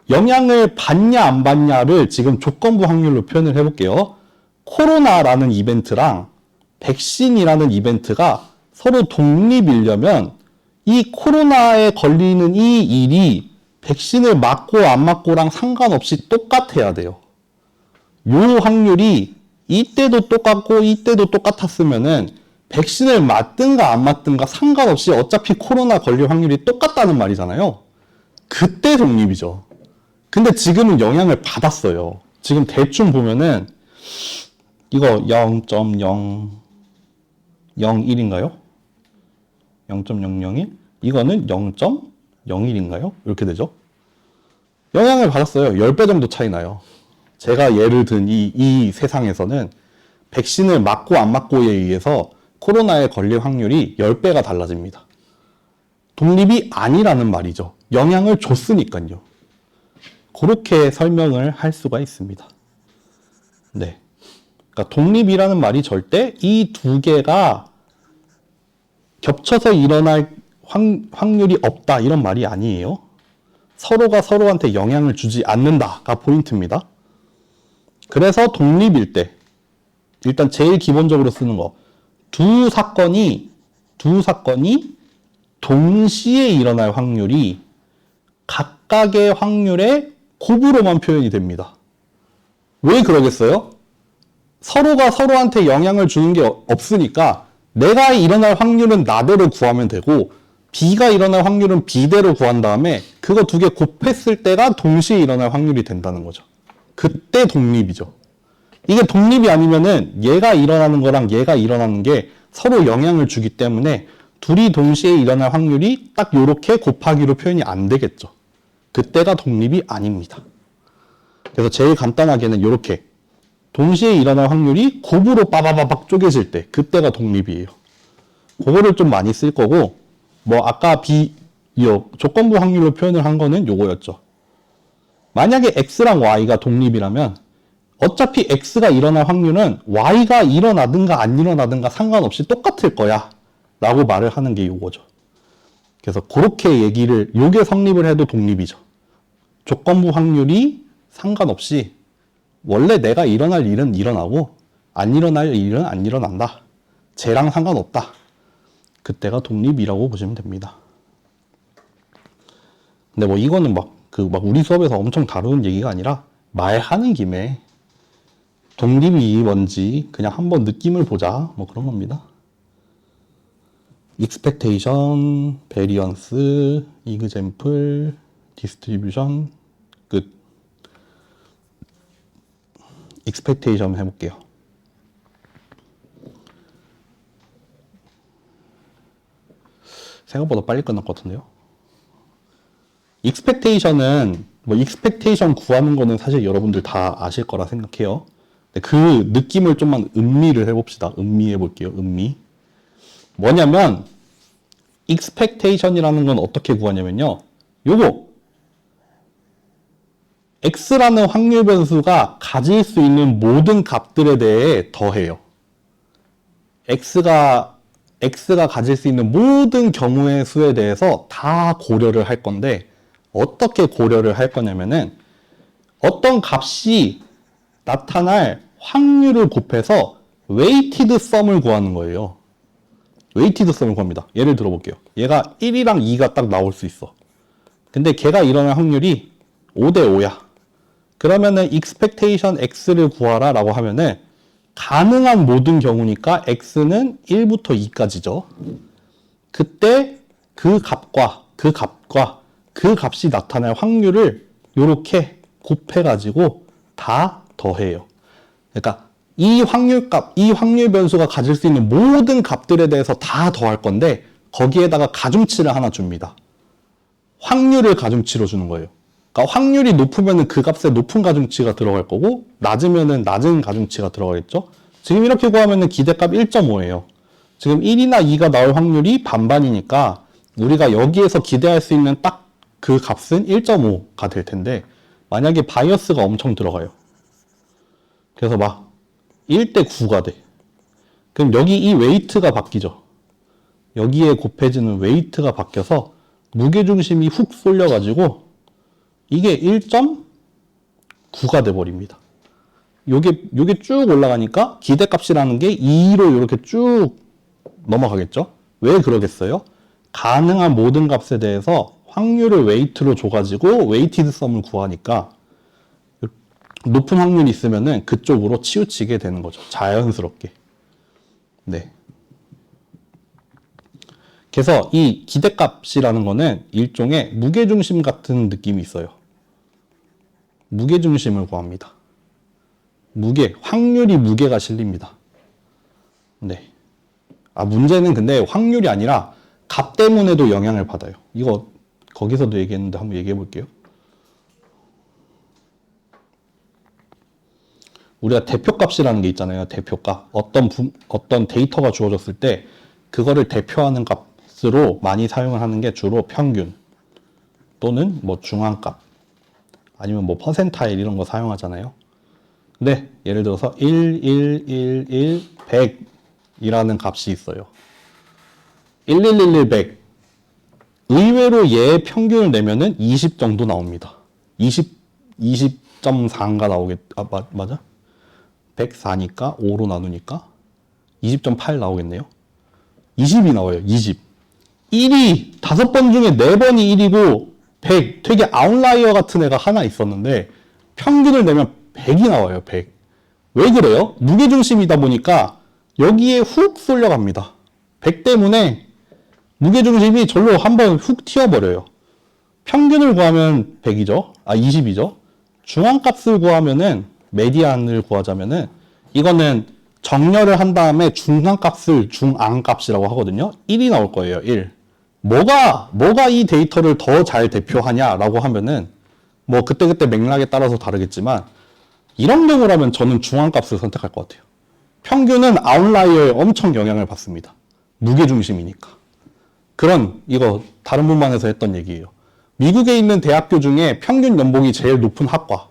영향을 받냐 안 받냐를 지금 조건부 확률로 표현을 해볼게요. 코로나라는 이벤트랑 백신이라는 이벤트가 서로 독립이려면 이 코로나에 걸리는 이 일이 백신을 맞고 안 맞고랑 상관없이 똑같아야 돼요. 요 확률이 이때도 똑같고 이때도 똑같았으면은 백신을 맞든가 안 맞든가 상관없이 어차피 코로나 걸릴 확률이 똑같다는 말이잖아요. 그때 독립이죠. 근데 지금은 영향을 받았어요. 지금 대충 보면은 이거 0.001인가요? 0.001? 이거는 0.01인가요? 이렇게 되죠. 영향을 받았어요. 10배 정도 차이 나요. 제가 예를 든 이 세상에서는 백신을 맞고 안 맞고에 의해서 코로나에 걸릴 확률이 10배가 달라집니다. 독립이 아니라는 말이죠. 영향을 줬으니까요. 그렇게 설명을 할 수가 있습니다. 네. 그러니까 독립이라는 말이 절대 이 두 개가 겹쳐서 일어날 확률이 없다 이런 말이 아니에요. 서로가 서로한테 영향을 주지 않는다가 포인트입니다. 그래서 독립일 때 일단 제일 기본적으로 쓰는 거 두 사건이 동시에 일어날 확률이 각각의 확률의 곱으로만 표현이 됩니다. 왜 그러겠어요? 서로가 서로한테 영향을 주는 게 없으니까 내가 일어날 확률은 나대로 구하면 되고 B가 일어날 확률은 B대로 구한 다음에 그거 두 개 곱했을 때가 동시에 일어날 확률이 된다는 거죠. 그때 독립이죠. 이게 독립이 아니면은 얘가 일어나는 거랑 얘가 일어나는 게 서로 영향을 주기 때문에 둘이 동시에 일어날 확률이 딱 요렇게 곱하기로 표현이 안 되겠죠. 그때가 독립이 아닙니다. 그래서 제일 간단하게는 요렇게 동시에 일어날 확률이 곱으로 빠바바박 쪼개질 때 그때가 독립이에요. 그거를 좀 많이 쓸 거고 뭐 아까 조건부 확률로 표현을 한 거는 요거였죠. 만약에 X랑 Y가 독립이라면 어차피 X가 일어날 확률은 Y가 일어나든가 안 일어나든가 상관없이 똑같을 거야 라고 말을 하는 게 요거죠. 그래서 그렇게 얘기를, 요게 성립을 해도 독립이죠. 조건부 확률이 상관없이 원래 내가 일어날 일은 일어나고 안 일어날 일은 안 일어난다. 쟤랑 상관없다. 그때가 독립이라고 보시면 됩니다. 근데 뭐 이거는 막 우리 수업에서 엄청 다루는 얘기가 아니라 말하는 김에 독립이 뭔지 그냥 한번 느낌을 보자. 뭐 그런 겁니다. expectation, variance, example, distribution, 끝. expectation 해볼게요. 생각보다 빨리 끝날 것 같은데요. expectation은 expectation 구하는 거는 사실 여러분들 다 아실 거라 생각해요. 그 느낌을 좀만 음미를 해봅시다. 음미해 볼게요. 음미. 뭐냐면 expectation이라는 건 어떻게 구하냐면요. 요거 x라는 확률 변수가 가질 수 있는 모든 값들에 대해 더해요. x가 가질 수 있는 모든 경우의 수에 대해서 다 고려를 할 건데 어떻게 고려를 할 거냐면은 어떤 값이 나타날 확률을 곱해서 weighted sum을 구하는 거예요. weighted sum을 구합니다. 예를 들어 볼게요. 얘가 1이랑 2가 딱 나올 수 있어. 근데 걔가 일어날 확률이 5대 5야. 그러면은 expectation x를 구하라 라고 하면은 가능한 모든 경우니까 x는 1부터 2까지죠. 그때 그 값과 그 값이 나타날 확률을 이렇게 곱해가지고 다 더해요. 그러니까 이 확률 변수가 가질 수 있는 모든 값들에 대해서 다 더할 건데 거기에다가 가중치를 하나 줍니다. 확률을 가중치로 주는 거예요. 그러니까 확률이 높으면 그 값에 높은 가중치가 들어갈 거고 낮으면 낮은 가중치가 들어가겠죠. 지금 이렇게 구하면 기대값 1.5예요. 지금 1이나 2가 나올 확률이 반반이니까 우리가 여기에서 기대할 수 있는 딱 그 값은 1.5가 될 텐데 만약에 바이어스가 엄청 들어가요. 그래서 막 1대 9가 돼. 그럼 여기 이 웨이트가 바뀌죠. 여기에 곱해지는 웨이트가 바뀌어서 무게중심이 훅 쏠려가지고 이게 1.9가 돼버립니다. 요게 쭉 올라가니까 기대값이라는 게 2로 이렇게 쭉 넘어가겠죠? 왜 그러겠어요? 가능한 모든 값에 대해서 확률을 웨이트로 줘가지고 웨이티드 썸을 구하니까 높은 확률이 있으면은 그쪽으로 치우치게 되는 거죠. 자연스럽게. 네. 그래서 이 기대값이라는 거는 일종의 무게중심 같은 느낌이 있어요. 무게중심을 구합니다. 확률이 무게가 실립니다. 네. 문제는 근데 확률이 아니라 값 때문에도 영향을 받아요. 이거 거기서도 얘기했는데 한번 얘기해 볼게요. 우리가 대표값이라는 게 있잖아요. 대표값. 어떤 데이터가 주어졌을 때 그거를 대표하는 값으로 많이 사용을 하는 게 주로 평균 또는 뭐 중앙값 아니면 뭐 퍼센타일 이런 거 사용하잖아요. 근데 예를 들어서 1, 1, 1, 1, 100이라는 값이 있어요. 1, 1, 1, 1, 100. 의외로 얘의 평균을 내면은 20 정도 나옵니다. 20.4인가 맞아? 104니까 5로 나누니까 20.8 나오겠네요. 20이 나와요. 20. 1이 5번 중에 4번이 1이고 100. 되게 아웃라이어 같은 애가 하나 있었는데 평균을 내면 100이 나와요. 100. 왜 그래요? 무게중심이다 보니까 여기에 훅 쏠려갑니다. 100 때문에 무게중심이 절로 한번 훅 튀어버려요. 평균을 구하면 100이죠. 20이죠. 중앙값을 구하면은 메디안을 구하자면은 이거는 정렬을 한 다음에 중앙값을 중앙값이라고 하거든요. 1이 나올 거예요. 1. 뭐가 이 데이터를 더 잘 대표하냐라고 하면은 뭐 그때그때 맥락에 따라서 다르겠지만 이런 경우라면 저는 중앙값을 선택할 것 같아요. 평균은 아웃라이어에 엄청 영향을 받습니다. 무게중심이니까. 이거 다른 분만에서 했던 얘기예요. 미국에 있는 대학교 중에 평균 연봉이 제일 높은 학과가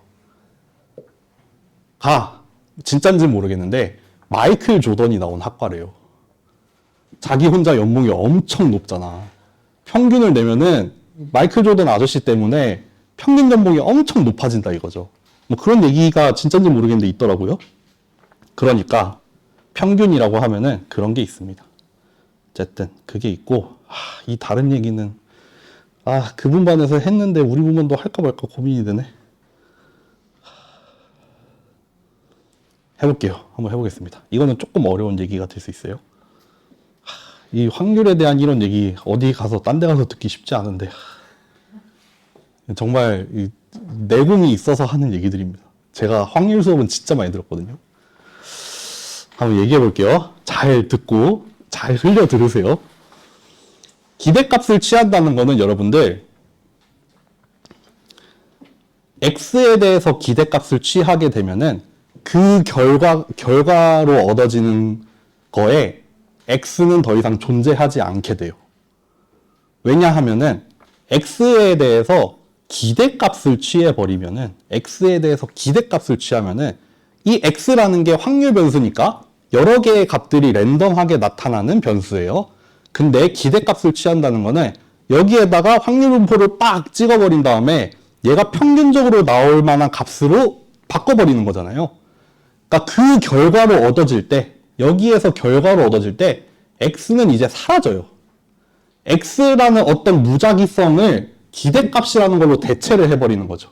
진짠지 모르겠는데 마이클 조던이 나온 학과래요. 자기 혼자 연봉이 엄청 높잖아. 평균을 내면은 마이클 조던 아저씨 때문에 평균 연봉이 엄청 높아진다 이거죠. 뭐 그런 얘기가 진짜인지 모르겠는데 있더라고요. 그러니까 평균이라고 하면은 그런 게 있습니다. 어쨌든 그게 있고, 이 다른 얘기는 그분 반에서 했는데 우리 부문도 할까 말까 고민이 되네. 해볼게요. 한번 해보겠습니다. 이거는 조금 어려운 얘기가 될 수 있어요. 이 확률에 대한 이런 얘기 어디 가서 딴 데 가서 듣기 쉽지 않은데 정말 이 내공이 있어서 하는 얘기들입니다. 제가 확률 수업은 진짜 많이 들었거든요. 한번 얘기해 볼게요. 잘 듣고 잘 흘려 들으세요. 기대값을 취한다는 거는 여러분들 x에 대해서 기대값을 취하게 되면은 그 결과로 얻어지는 거에 x는 더 이상 존재하지 않게 돼요. 왜냐하면은 x에 대해서 기대값을 취해버리면은 x에 대해서 기대값을 취하면은 이 x라는 게 확률 변수니까 여러 개의 값들이 랜덤하게 나타나는 변수예요. 근데 기대값을 취한다는 거는 여기에다가 확률 분포를 빡 찍어버린 다음에 얘가 평균적으로 나올 만한 값으로 바꿔버리는 거잖아요. 그러니까 그 결과로 얻어질 때, 여기에서 결과로 얻어질 때 x는 이제 사라져요. x라는 어떤 무작위성을 기대값이라는 걸로 대체를 해버리는 거죠.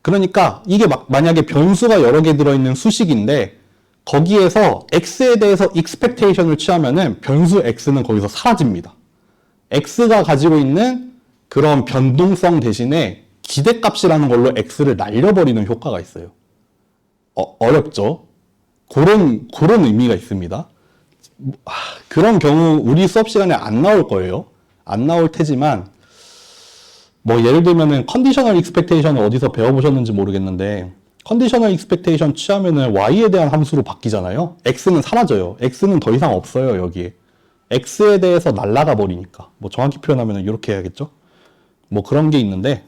그러니까 이게 만약에 변수가 여러 개 들어있는 수식인데 거기에서 x에 대해서 expectation을 취하면은 변수 x는 거기서 사라집니다. x가 가지고 있는 그런 변동성 대신에 기대값이라는 걸로 x를 날려버리는 효과가 있어요. 어렵죠? 그런 의미가 있습니다. 그런 경우 우리 수업 시간에 안 나올 거예요. 안 나올 테지만 뭐 예를 들면은 컨디셔널 익스펙테이션을 어디서 배워보셨는지 모르겠는데 컨디셔널 익스펙테이션 취하면은 y에 대한 함수로 바뀌잖아요. x는 사라져요. x는 더 이상 없어요. 여기에 x에 대해서 날아가 버리니까 뭐 정확히 표현하면 이렇게 해야겠죠. 뭐 그런 게 있는데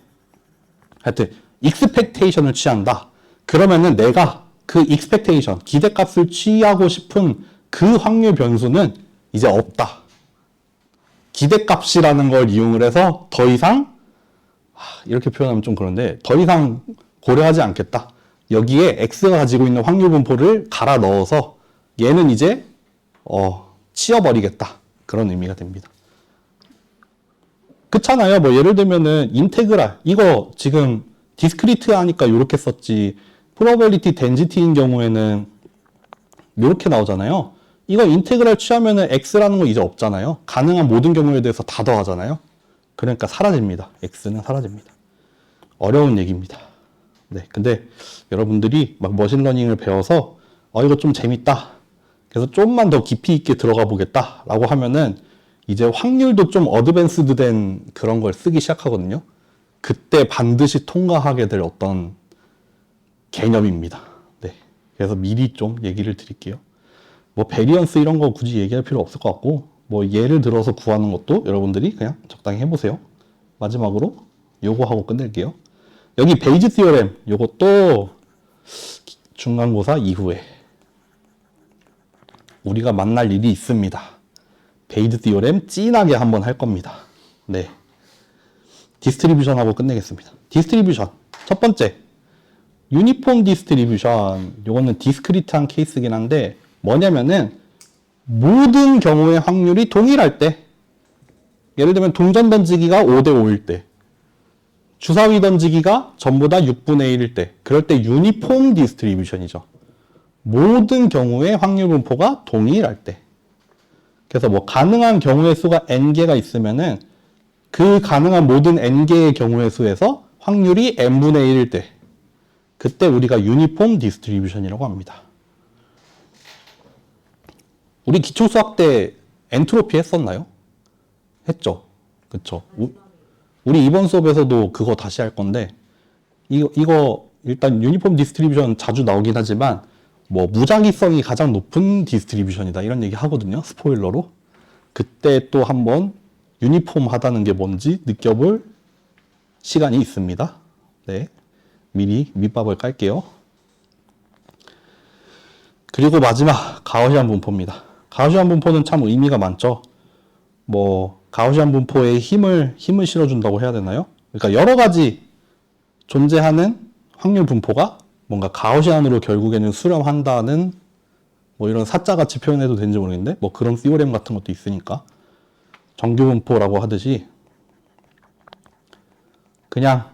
하여튼 익스펙테이션을 취한다. 그러면은 내가 그 익스펙테이션 기대값을 취하고 싶은 그 확률 변수는 이제 없다. 기대값이라는 걸 이용을 해서 더 이상 이렇게 표현하면 좀 그런데 더 이상 고려하지 않겠다. 여기에 x가 가지고 있는 확률 분포를 갈아 넣어서 얘는 이제 치워버리겠다. 그런 의미가 됩니다. 그렇잖아요. 뭐 예를 들면은 인테그랄 이거 지금 디스크리트 하니까 이렇게 썼지 프로버빌리티 덴시티인 경우에는 이렇게 나오잖아요. 이거 인테그랄 취하면은 x라는 거 이제 없잖아요. 가능한 모든 경우에 대해서 다 더하잖아요. 그러니까 사라집니다. x는 사라집니다. 어려운 얘기입니다. 네, 근데 여러분들이 막 머신러닝을 배워서 이거 좀 재밌다. 그래서 좀만 더 깊이 있게 들어가 보겠다 라고 하면은 이제 확률도 좀 어드밴스드 된 그런 걸 쓰기 시작하거든요. 그때 반드시 통과하게 될 어떤 개념입니다. 네, 그래서 미리 좀 얘기를 드릴게요. 뭐 베리언스 이런 거 굳이 얘기할 필요 없을 것 같고 뭐 예를 들어서 구하는 것도 여러분들이 그냥 적당히 해보세요. 마지막으로 요거 하고 끝낼게요. 여기 베이지 티어렘 요것도 중간고사 이후에 우리가 만날 일이 있습니다. 베이지 티어렘 진하게 한번 할 겁니다. 네, 디스트리뷰션 하고 끝내겠습니다. 디스트리뷰션 첫 번째 유니폼 디스트리뷰션 요거는 디스크리트한 케이스긴 한데 뭐냐면은 모든 경우의 확률이 동일할 때 예를 들면 동전 던지기가 5대 5일 때 주사위 던지기가 전부 다 6분의 1일 때 그럴 때 유니폼 디스트리뷰션이죠. 모든 경우의 확률 분포가 동일할 때 그래서 뭐 가능한 경우의 수가 n개가 있으면은 그 가능한 모든 n개의 경우의 수에서 확률이 n분의 1일 때 그때 우리가 유니폼 디스트리뷰션이라고 합니다. 우리 기초수학 때 엔트로피 했었나요? 했죠. 그쵸. 우리 이번 수업에서도 그거 다시 할 건데, 이거 일단 유니폼 디스트리뷰션 자주 나오긴 하지만, 뭐 무작위성이 가장 높은 디스트리뷰션이다. 이런 얘기 하거든요. 스포일러로. 그때 또 한번 유니폼 하다는 게 뭔지 느껴볼 시간이 있습니다. 네. 미리 밑밥을 깔게요. 그리고 마지막 가우시안 분포입니다. 가우시안 분포는 참 의미가 많죠. 뭐 가우시안 분포에 힘을 실어준다고 해야 되나요? 그러니까 여러 가지 존재하는 확률 분포가 뭔가 가우시안으로 결국에는 수렴한다는 뭐 이런 사자같이 표현해도 되는지 모르겠는데 뭐 그런 시오렘 같은 것도 있으니까 정규 분포라고 하듯이 그냥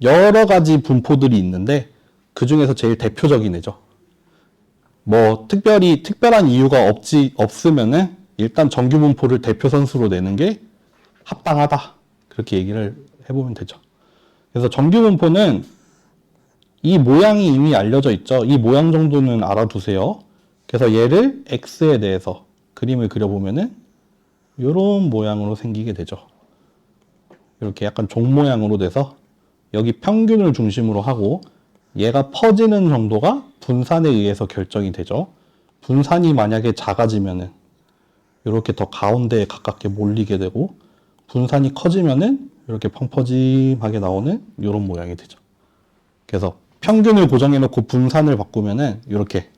여러 가지 분포들이 있는데 그 중에서 제일 대표적인 애죠. 뭐 특별한 이유가 없으면은 일단 정규 분포를 대표 선수로 내는 게 합당하다. 그렇게 얘기를 해보면 되죠. 그래서 정규 분포는 이 모양이 이미 알려져 있죠. 이 모양 정도는 알아두세요. 그래서 얘를 x에 대해서 그림을 그려보면은 이런 모양으로 생기게 되죠. 이렇게 약간 종 모양으로 돼서 여기 평균을 중심으로 하고 얘가 퍼지는 정도가 분산에 의해서 결정이 되죠. 분산이 만약에 작아지면은 이렇게 더 가운데에 가깝게 몰리게 되고 분산이 커지면은 이렇게 펑퍼짐하게 나오는 이런 모양이 되죠. 그래서 평균을 고정해 놓고 분산을 바꾸면은 이렇게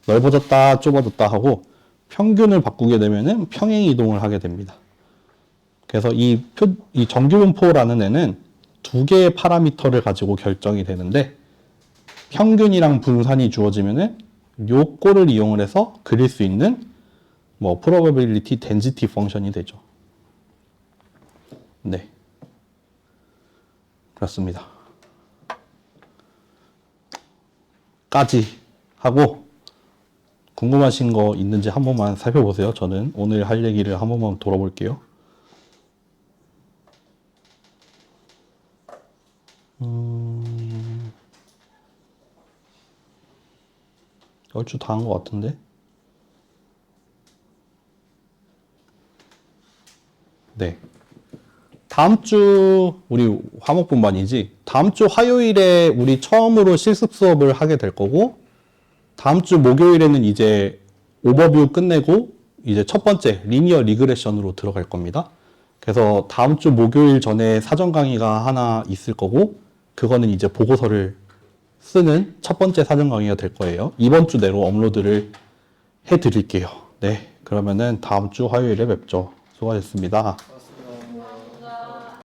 넓어졌다 좁아졌다 하고 평균을 바꾸게 되면은 평행 이동을 하게 됩니다. 그래서 이 정규 분포라는 애는 두 개의 파라미터를 가지고 결정이 되는데 평균이랑 분산이 주어지면은 요거를 이용을 해서 그릴 수 있는 뭐 probability density 펑션이 되죠. 네. 그렇습니다. 까지 하고 궁금하신 거 있는지 한 번만 살펴보세요. 저는 오늘 할 얘기를 한 번만 돌아볼게요. 얼추 다 한 것 같은데. 네. 다음 주 우리 화목분반이지. 다음 주 화요일에 우리 처음으로 실습 수업을 하게 될 거고 다음 주 목요일에는 이제 오버뷰 끝내고 이제 첫 번째 리니어 리그레션으로 들어갈 겁니다. 그래서 다음 주 목요일 전에 사전 강의가 하나 있을 거고 그거는 이제 보고서를 쓰는 첫 번째 사전 강의가 될 거예요. 이번 주 내로 업로드를 해 드릴게요. 네. 그러면은 다음 주 화요일에 뵙죠. 수고하셨습니다.